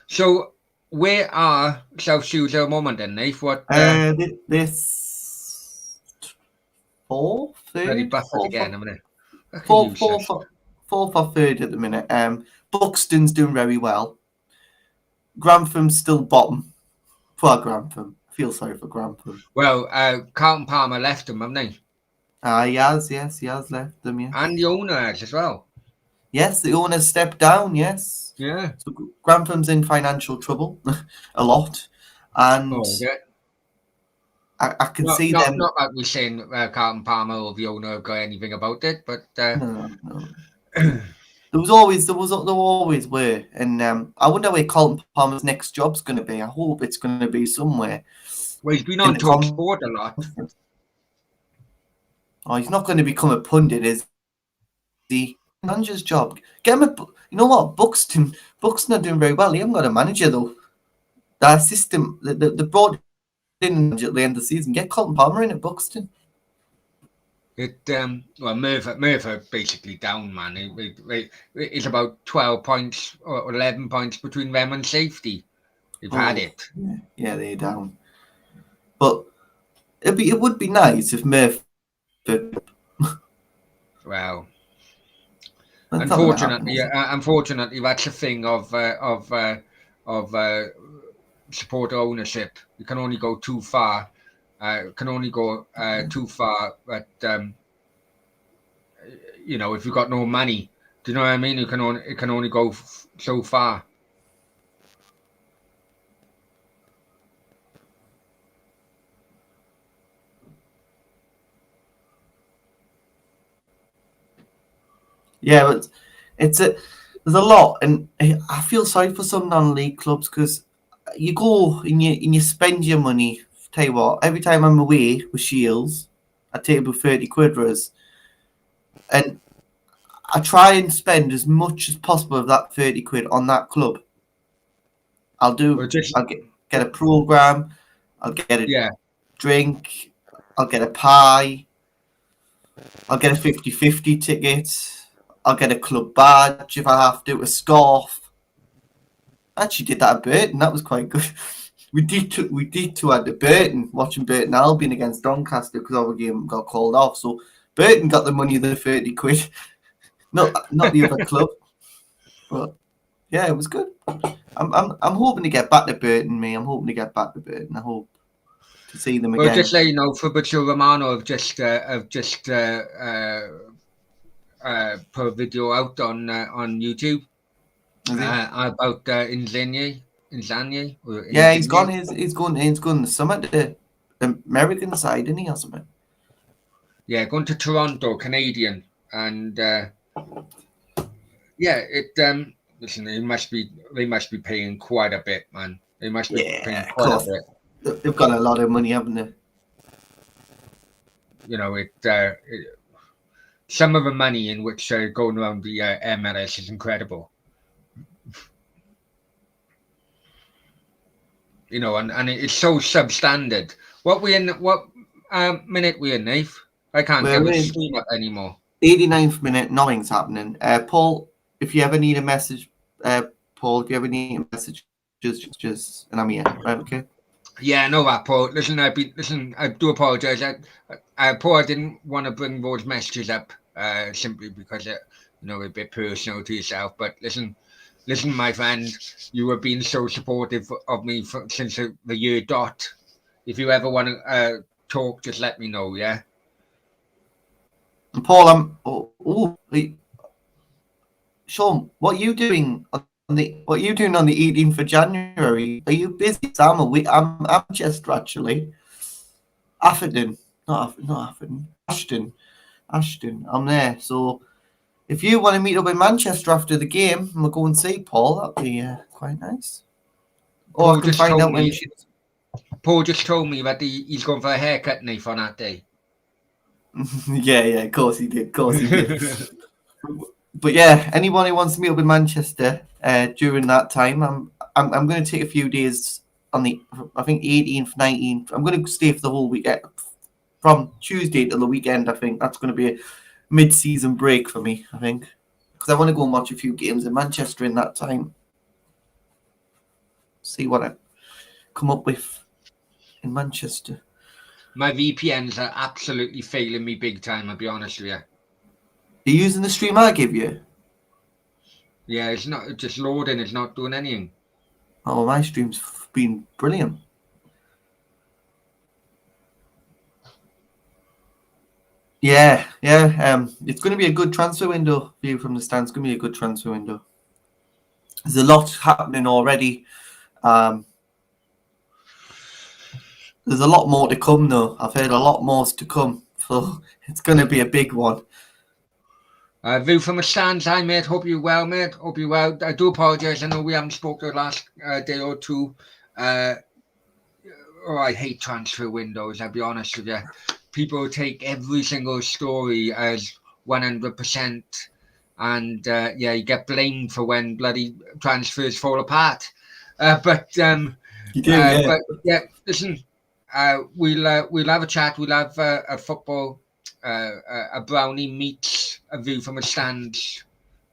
Speaker 1: So where are South Shields at the moment, then, Nate? What?
Speaker 3: This 4th, 3rd, 4th
Speaker 1: again a minute.
Speaker 3: 4th or 3rd at the minute. Buxton's doing very well. Grantham's still bottom. Poor Grantham. Feel sorry for Grantham.
Speaker 1: Well, Carlton Palmer left him, haven't he?
Speaker 3: He has left them, yeah.
Speaker 1: And the owner has as well.
Speaker 3: Yes, the owner stepped down, yes.
Speaker 1: Yeah.
Speaker 3: So Grantham's in financial trouble, a lot. And I can see them.
Speaker 1: Not like we're saying Carlton Palmer or the owner have got anything about it, but...
Speaker 3: No. There always were. And I wonder where Carlton Palmer's next job's going to be. I hope it's going to be somewhere.
Speaker 1: Well, he's been on Talk Sport a lot.
Speaker 3: Oh, he's not going to become a pundit, is the manager's job? Get him you know what? Buxton are doing very well. He hasn't got a manager though. That system, the brought in at the end of the season. Get Colin Palmer in at Buxton.
Speaker 1: Well, Merthyr basically down, man. It's about 12 points or 11 points between them and safety. They've had it.
Speaker 3: Yeah, they're down. But it would be nice if Merthyr.
Speaker 1: Well, unfortunately, that's the thing of supporter ownership. You can only go too far. Too far. But if you've got no money, do you know what I mean? It can only go so far.
Speaker 3: Yeah, but there's a lot, and I feel sorry for some non-league clubs because you go and you spend your money. Tell you what, every time I'm away with Shields, I take about 30 quid, and I try and spend as much as possible of that 30 quid on that club. I'll get a program, I'll get a drink, I'll get a pie, I'll get a 50-50 ticket. I'll get a club badge if I have to, a scarf. I actually did that at Burton. That was quite good. We did two at the Burton, watching Burton Albion against Doncaster because our game got called off. So Burton got the money of the 30 quid, not the other club. But yeah, it was good. I'm hoping to get back to Burton, mate. I'm hoping to get back to Burton. I hope to see them again.
Speaker 1: Well, just let you know, Fabrizio Romano have just put a video out on YouTube about Inzaghi.
Speaker 3: Yeah, he's going the summit to the American side, isn't he, or something?
Speaker 1: Yeah, going to Toronto, Canadian, and listen, they must be paying quite a bit, man. They must be paying quite a bit.
Speaker 3: They've got a lot of money, haven't they?
Speaker 1: Some of the money in which going around the MLS is incredible. And it's so substandard. What minute we in, Nave? I can't get the stream up anymore.
Speaker 3: 89th minute, nothing's happening. Paul, if you ever need a message, just and I'm here, right? Okay.
Speaker 1: Yeah, I know that, Paul. Listen, I do apologise. Paul, I didn't want to bring those messages up simply because they're a bit personal to yourself. But listen, my friend, you have been so supportive of me since the year dot. If you ever want to talk, just let me know, yeah?
Speaker 3: And Paul, Sean, what are you doing on the 18th of January? Are you busy? I'm Manchester, actually. Ashton. I'm there. So if you want to meet up in Manchester after the game and we'll go and see Paul, that'd be quite nice. Or I can find out when
Speaker 1: Paul just told me that he's going for a haircut on that day.
Speaker 3: yeah, of course he did. But yeah, anyone who wants to meet up in Manchester during that time, I'm going to take a few days on the, I think 18th, 19th. I'm going to stay for the whole weekend, from Tuesday to the weekend. I think that's going to be a mid-season break for me, I think, because I want to go and watch a few games in Manchester in that time. See what I come up with in Manchester.
Speaker 1: My VPNs are absolutely failing me big time, I'll be honest with you.
Speaker 3: Are you using the stream I give you?
Speaker 1: Yeah, it's not just loading, it's not doing anything.
Speaker 3: Oh, my stream's been brilliant. Yeah. It's going to be a good transfer window for you from the stands. It's going to be a good transfer window. There's a lot happening already. There's a lot more to come, though. I've heard a lot more to come, so it's going to be a big one.
Speaker 1: View from the stands. Hi, mate. Hope you're well, mate. Hope you're well. I do apologise. I know we haven't spoken the last day or two. I hate transfer windows, I'll be honest with you. people take every single story as 100%, and you get blamed for when bloody transfers fall apart. But
Speaker 3: You do, yeah.
Speaker 1: But yeah, listen, we'll have a chat. We'll have a football, a brownie meets a view from a stands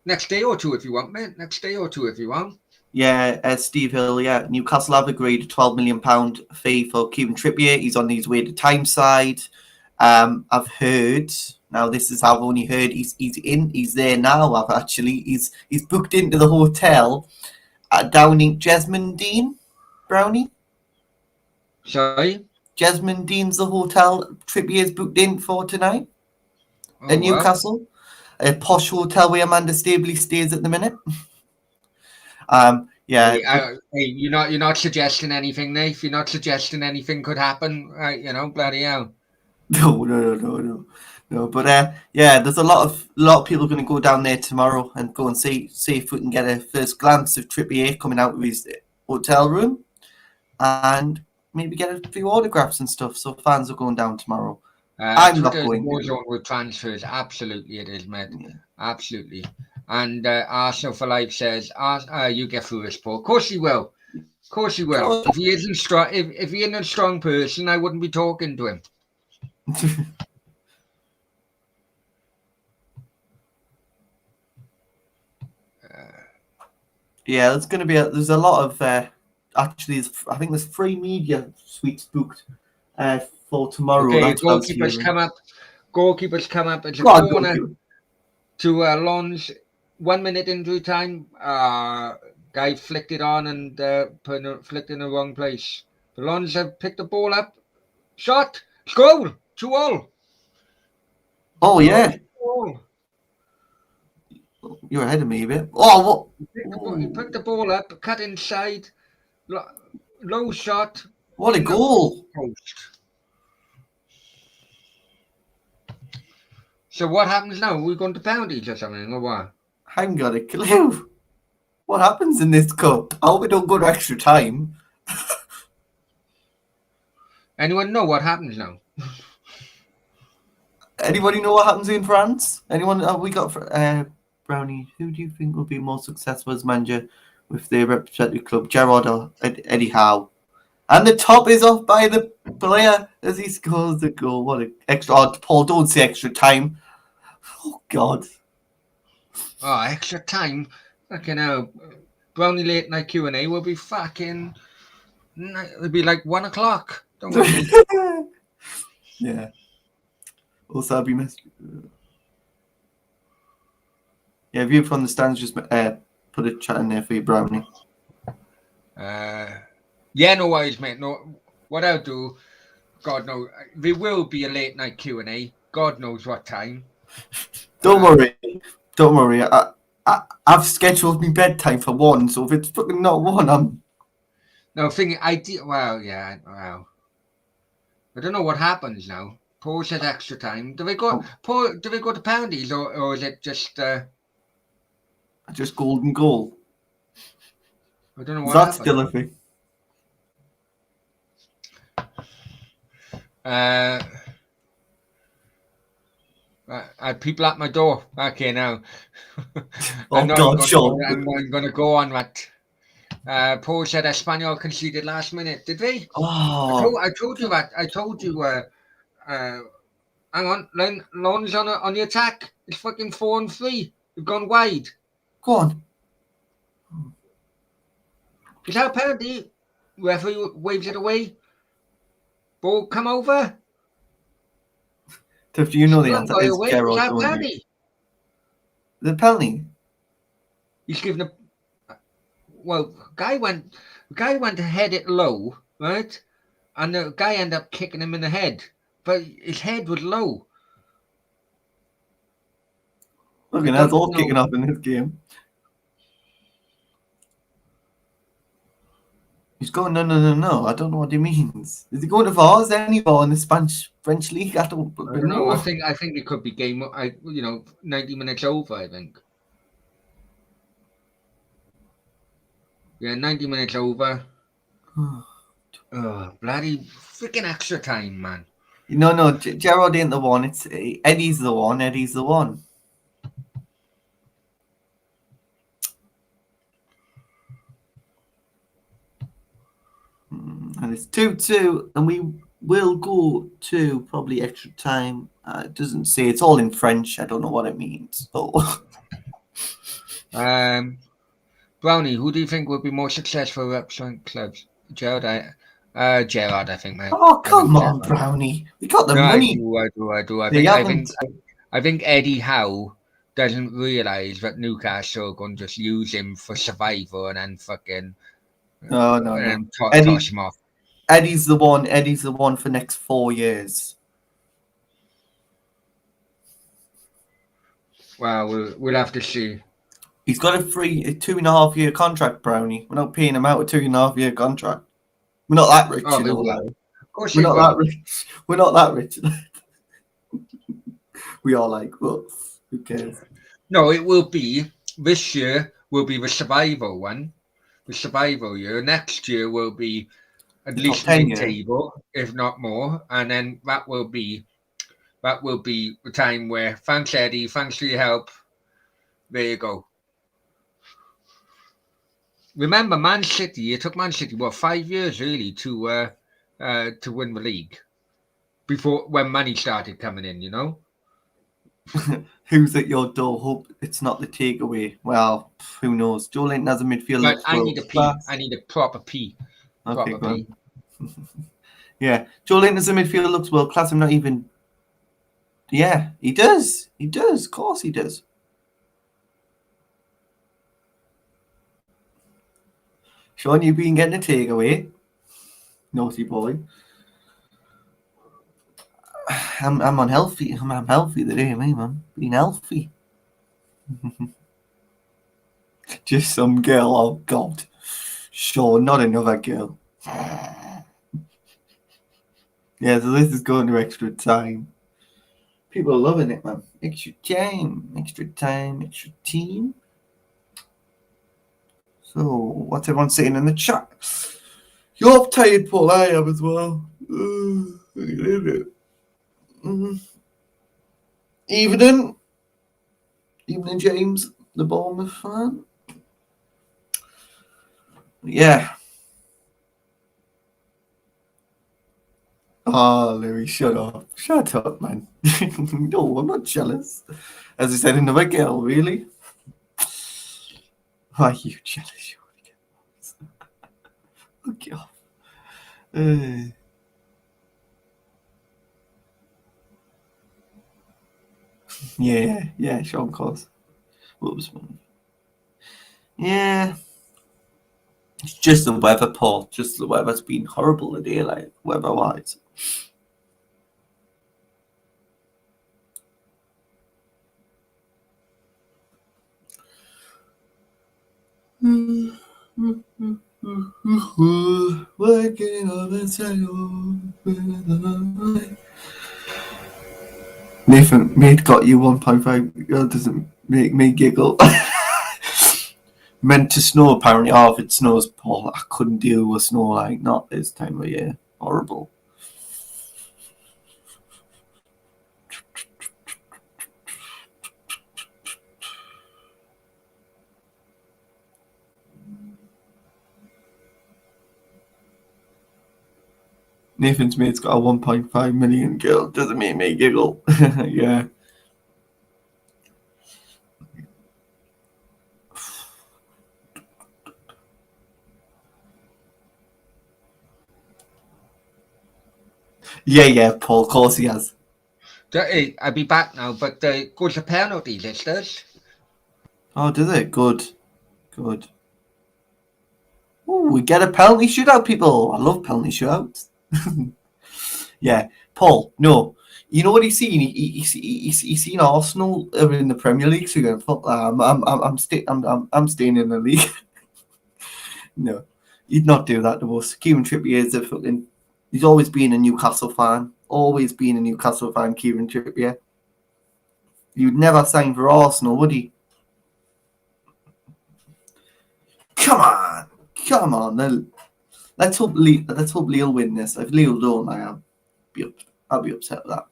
Speaker 1: next day or two if you want, mate. Next day or two if you want.
Speaker 3: Yeah, Steve Hill, yeah. Newcastle have agreed a £12 million fee for Kieran Trippier. He's on his way to Tyneside. I've heard, now this is I've only heard, he's there now. He's booked into the hotel down in Jesmond Dean, Brownie.
Speaker 1: Sorry?
Speaker 3: Jesmond Dean's the hotel Trippier's booked in for tonight in Newcastle. A posh hotel where Amanda Stabley stays at the minute. Yeah.
Speaker 1: Hey, you're not suggesting anything, Nate. You're not suggesting anything could happen, right? Bloody hell.
Speaker 3: No. But yeah, there's a lot of people going to go down there tomorrow and go and see if we can get a first glance of Trippier coming out of his hotel room, and maybe get a few autographs and stuff. So fans are going down tomorrow. I'm not going.
Speaker 1: With transfers, absolutely it is, mate. Yeah. Absolutely. And Arsenal for Life says, "You get through this, Paul." Of course he will. Of course he will. If he isn't strong, if he isn't a strong person, I wouldn't be talking to him.
Speaker 3: Yeah, there's a lot of actually. I think there's 3 media suites booked for tomorrow.
Speaker 1: Okay, goalkeepers come up. Goalkeepers come up. It's a corner to Lens. 1 minute injury time. Guy flicked it on and flicked in the wrong place. The Lens have picked the ball up. Shot. Goal. 2-2.
Speaker 3: Oh, yeah. You're ahead of me a bit. Oh, what?
Speaker 1: He picked the ball up, cut inside. Low shot.
Speaker 3: What a goal.
Speaker 1: Post. So what happens now? Are we going to penalties or something, or what?
Speaker 3: I haven't got a clue. What happens in this cup? I hope we don't go to extra time.
Speaker 1: Anyone know what happens now?
Speaker 3: Anybody know what happens in France? Anyone? We got Brownie. Who do you think will be more successful as manager with their representative club, Gerrard or Eddie Howe? And the top is off by the player as he scores the goal. What an extra! Oh, Paul, don't say extra time. Oh God.
Speaker 1: Oh, extra time. Fucking hell. Brownie late night Q&A will be fucking. It'll be like 1 o'clock. Don't worry.
Speaker 3: Yeah. Also, I'll be missed. Yeah, view from the stands. Just put a chat in there for you, Brownie.
Speaker 1: Yeah, no worries, mate. No, what I'll do, God knows, there will be a late night Q&A. God knows what time.
Speaker 3: Don't worry. I've scheduled my bedtime for 1, so if it's fucking not 1, I'm.
Speaker 1: No, thinking I did. Well, yeah, wow. I don't know what happens now. Paul said extra time. Do we go? Paul, do we go to penalties or is it just?
Speaker 3: Just golden goal.
Speaker 1: I don't know what
Speaker 3: That's
Speaker 1: happened.
Speaker 3: still a thing.
Speaker 1: People at my door. Okay, now.
Speaker 3: Oh God, Sean!
Speaker 1: I'm going to go on that. Paul said Espanyol conceded last minute. Did they?
Speaker 3: Oh.
Speaker 1: I told you that. I told you. Hang on, Lens on the attack. It's fucking 4-3. We've gone wide.
Speaker 3: Go on.
Speaker 1: Is that a penalty? Referee waves it away. Ball come over.
Speaker 3: Tiff, do you know the answer? It's Gerrard.
Speaker 1: Is that a penalty?
Speaker 3: The penalty.
Speaker 1: He's given a. Well, guy went to head it low, right? And the guy ended up kicking him in the head, but his head was low.
Speaker 3: Look, that's all kicking off in this game. He's going, no. I don't know what he means. Is he going to VAR? Is there any VAR in the French league? I don't
Speaker 1: know. I think it could be game. 90 minutes over. I think. Yeah, 90 minutes over. Oh, bloody freaking extra time, man.
Speaker 3: No, Gerard ain't the one. It's Eddie's the one. Eddie's the one. And it's 2-2, and we will go to probably extra time. It doesn't say. It's all in French. I don't know what it means. So.
Speaker 1: Brownie, who do you think would be more successful representing clubs? Gerard, I think, mate.
Speaker 3: Oh, come on,
Speaker 1: Gerrard.
Speaker 3: Brownie. We got the
Speaker 1: No,
Speaker 3: money.
Speaker 1: I do. I think Eddie Howe doesn't realise that Newcastle are going to just use him for survival and then fucking
Speaker 3: No.
Speaker 1: toss him off.
Speaker 3: Eddie's the one. Eddie's the one for next 4 years.
Speaker 1: Well, we'll have to see.
Speaker 3: He's got a 2.5 year contract, Brownie. We're not paying him out a 2.5 year contract. We're not that rich.
Speaker 1: Oh,
Speaker 3: you know,
Speaker 1: of course
Speaker 3: we're not that rich. We're not that rich. We are like, well, who cares?
Speaker 1: No, it will be. This year will be the survival one. The survival year. Next year will be at least mid-table, if not more. And then that will be the time where, thanks, Eddie, thanks for your help. There you go. Remember, Man City, it took Man City, 5 years really to win the league before when money started coming in, you know?
Speaker 3: Who's at your door? Hope it's not the takeaway. Well, who knows? Joe Linton has a midfield.
Speaker 1: But I need a P. I need a proper P.
Speaker 3: Okay, P. Yeah, Joe Linton as a midfielder looks world class. I'm not even. Yeah, he does. He does. Of course, he does. Sean, you've been getting a takeaway. Naughty boy. I'm unhealthy. I'm healthy today, man. Being healthy. Just some girl. Oh God. Sure, not another girl. Yeah, so this is going to extra time. People are loving it, man. Extra time, extra team. So, what's everyone saying in the chat? You're tired, Paul. I am as well. Evening, James, the Bournemouth fan. Yeah. Oh, Louis, shut up. Shut up, man. No, I'm not jealous. As I said, another girl, really? Why are you jealous? You want to get off. Yeah, Sean Cos. Whoops, man. Yeah. It's just the weather, Paul. Just the weather's been horrible today, like, weather-wise. Working on the tail. Nathan, mate got you 1.5. That doesn't make me giggle. Meant to snow, apparently. Oh, if it snows, Paul, I couldn't deal with snow, like, not this time of year. Horrible. Nathan's mate's got a 1.5 million girl. Doesn't make me giggle. Yeah. Yeah, Paul. Of course he has.
Speaker 1: Hey, I'll be back now, but goes to penalty, this does.
Speaker 3: Oh, does it? Good. Oh, we get a penalty shootout, people. I love penalty shootouts. Yeah, Paul. No, you know what he's seen? He's seen Arsenal in the Premier League. So going, fuck that. I'm staying in the league. No, he'd not do that to us. Kieran Trippier is a fucking. He's always been a Newcastle fan. Always been a Newcastle fan. Kieran Trippier. You'd never sign for Arsenal, would he? Come on. Let's hope Lille win this. If Lille don't, I am. I'll be upset with that.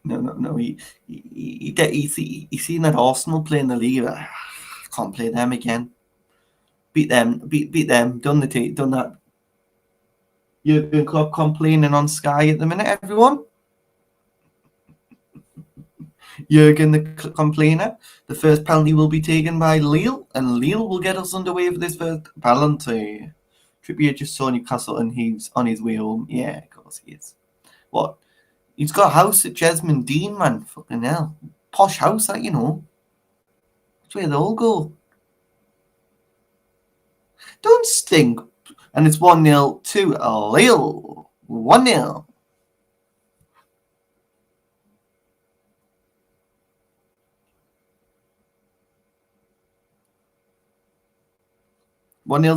Speaker 3: No. He's seen that Arsenal play in the league. Can't play them again. Beat them. Done that. Jurgen Klopp complaining on Sky at the minute, everyone. Jurgen the complainer. The first penalty will be taken by Lille, and Lille will get us underway for this first penalty. Trippier just saw Newcastle and he's on his way home. Yeah, of course he is. What? He's got a house at Jesmond Dean, man. Fucking hell. Posh house, that, you know. That's where they all go. Don't stink. And it's 1-0 to Lille. 1-0.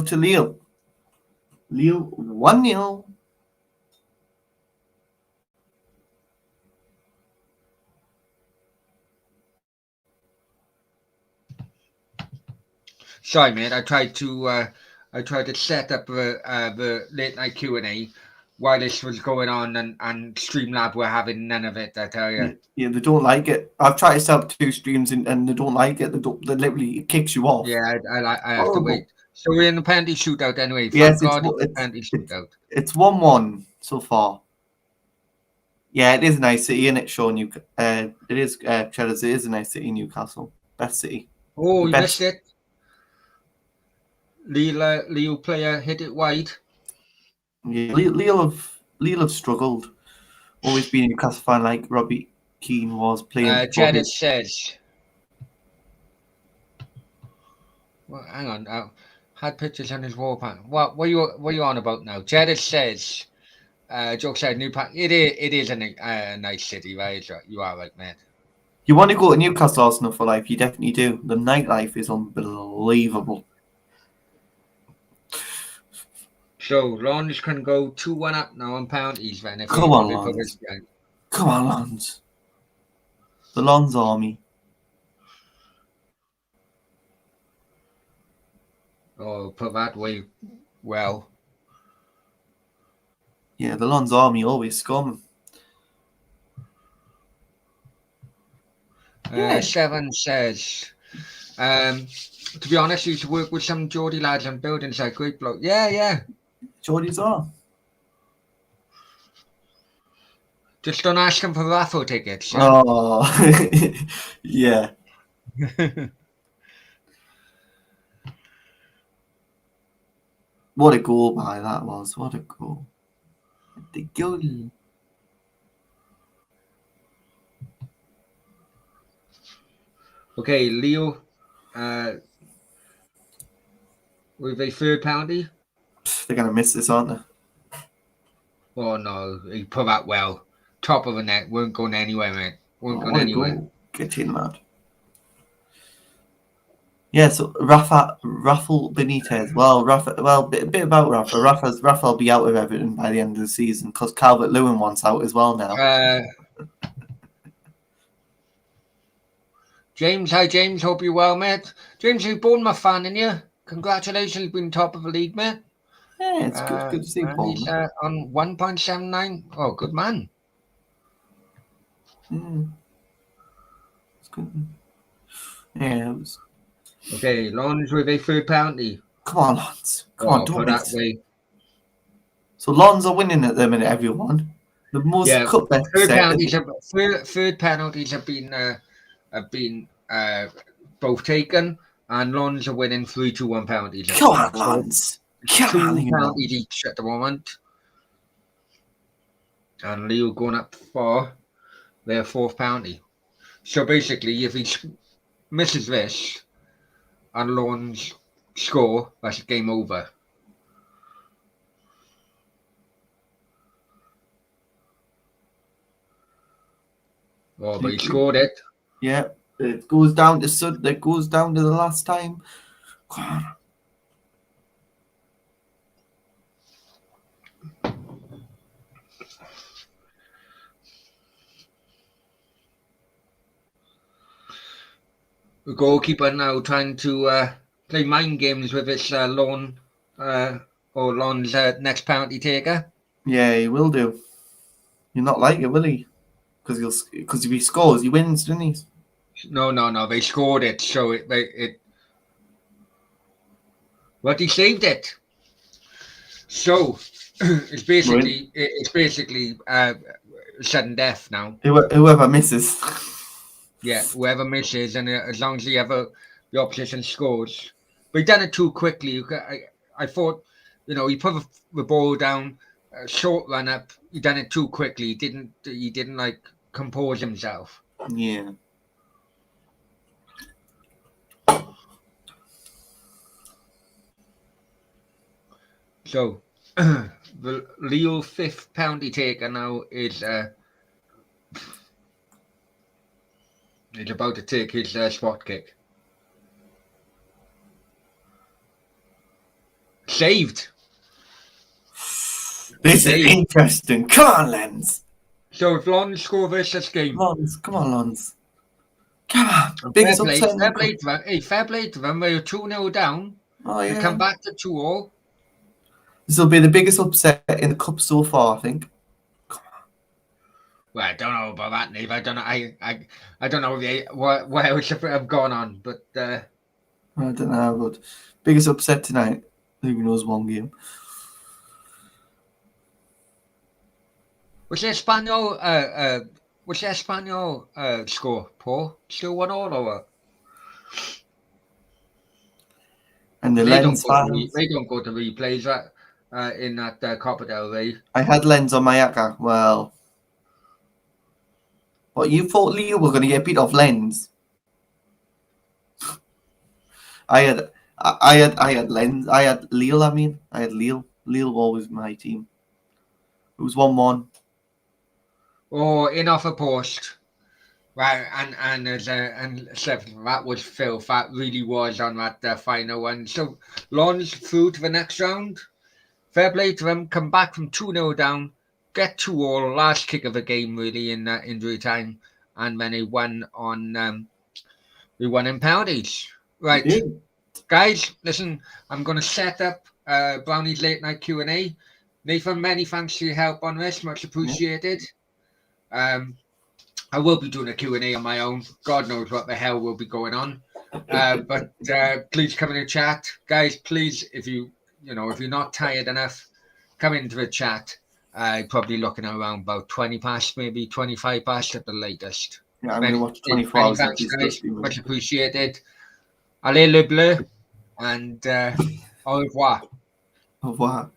Speaker 3: To Lille. Lille 1-0.
Speaker 1: Sorry, mate. I tried to set up the late night Q&A while this was going on, and Streamlab were having none of it. I tell you.
Speaker 3: Yeah, they don't like it. I've tried to set up 2 streams and they don't like it. They literally, it kicks you off.
Speaker 1: Yeah, I have to wait. So we're in the penalty shootout anyway.
Speaker 3: Yes,
Speaker 1: penalty shootout.
Speaker 3: It's 1-1 so far. Yeah, it is a nice city, isn't it, Sean? It is, Cheddars, it is a nice city, Newcastle. Best city.
Speaker 1: Oh, you missed it. Lille player hit it wide.
Speaker 3: Yeah, Lille have struggled. Always been a Newcastle fan like Robbie Keane was playing.
Speaker 1: Jeddah says. Well, hang on. Had pictures on his wall panel. What are you on about now? Jeddah says. Joke said Newcastle. It is a nice city, right? You are right, man.
Speaker 3: You want to go to Newcastle, Arsenal for life? You definitely do. The nightlife is unbelievable.
Speaker 1: So Lons can go 2-1 up now on penalties, then.
Speaker 3: Come on, Lons. Come on, Lons. The Lons army.
Speaker 1: Oh, put that way. Well.
Speaker 3: Yeah, the Lons army always scum.
Speaker 1: Seven says, to be honest, I used to work with some Geordie lads on buildings like great bloke. Yeah.
Speaker 3: Geordies are.
Speaker 1: Just don't ask them for raffle tickets. Yeah?
Speaker 3: Oh, yeah. What a goal by that was. What a goal. The goal.
Speaker 1: Okay, Leo. With a third penalty.
Speaker 3: They're going to miss this, aren't they?
Speaker 1: Oh, no. He put that well. Top of the net. Weren't going anywhere, mate. Weren't going anywhere.
Speaker 3: Get in, man. Yeah, so Rafael Benitez. Well, bit about Rafa. Rafa will be out of Everton by the end of the season because Calvert-Lewin wants out as well now.
Speaker 1: James, hi James. Hope you're well, mate. James, you're Bournemouth fan, aren't you? Congratulations, being top of the league, mate.
Speaker 3: Yeah, it's good to see Bournemouth.
Speaker 1: He's on 1.79. Oh, good man.
Speaker 3: It's good. Yeah, it was.
Speaker 1: Okay, Lons with a third penalty.
Speaker 3: Come on, Lons. Come on, don't
Speaker 1: that way.
Speaker 3: So Lons are winning at the minute, everyone. The most
Speaker 1: third penalties have been both taken, and Lons are winning 3-2-1 penalties.
Speaker 3: Come on, Lons.
Speaker 1: Two penalties each at the moment. And Leo going up for their fourth penalty. So basically, if he misses this and Lons score, that's game over. Oh, but he scored it.
Speaker 3: Yeah, it goes down to the last time. Come on. The goalkeeper now trying to play mind games with his loan
Speaker 1: or Lon's next penalty taker?
Speaker 3: Yeah, he will do. You'll not like it, will he? Because if he scores, he wins, doesn't he?
Speaker 1: No. They scored it, so it. But he saved it. So it's basically sudden death now.
Speaker 3: Whoever misses.
Speaker 1: Yeah, whoever misses, and as long as the opposition scores. But he done it too quickly. I thought, he put the ball down, short run up. He done it too quickly. He didn't like compose himself.
Speaker 3: Yeah.
Speaker 1: So the Lille fifth penalty taker now is about to take his spot kick. Saved.
Speaker 3: This is interesting. Come on, Lens.
Speaker 1: So if Lons score this game.
Speaker 3: Lons, come on, Lons. Come on. Biggest upset.
Speaker 1: Fair play to them. They were 2-0 down.
Speaker 3: Oh, yeah.
Speaker 1: They come back to 2-2.
Speaker 3: This will be the biggest upset in the cup so far, I think.
Speaker 1: Well, I don't know about that, Neve. I don't know. I don't know what else have gone on, but
Speaker 3: I don't know, but biggest upset tonight. Who knows one game?
Speaker 1: Was the Espanyol score, Paul? Still 1-1 or what?
Speaker 3: And the Lens fans.
Speaker 1: They don't go to replays in that Copa del Rey.
Speaker 3: I had Lens on my account. Well, what, you thought Lille were going to get beat off Lens? I had Lens. I had Lille. I had Lille. Lille was always my team. It was 1-1.
Speaker 1: Oh, in off a post. Right, and that was filth. That really was on that final one. So Lons through to the next round. Fair play to them. Come back from 2-0 down. Get 2-2. Last kick of the game, really, in injury time, and then they won in penalties. Right, guys. Listen, I'm going to set up Brownie's late night Q&A. Nathan, many thanks for your help on this. Much appreciated. I will be doing a Q&A on my own. God knows what the hell will be going on. But please come in the chat, guys. Please, if you're not tired enough, come into the chat. Probably looking around about 20 past, maybe 25 past at the latest.
Speaker 3: Yeah, I'm going to watch 24 hours.
Speaker 1: Thanks, guys. Much appreciated. Allez le bleu, and au revoir.
Speaker 3: Au revoir.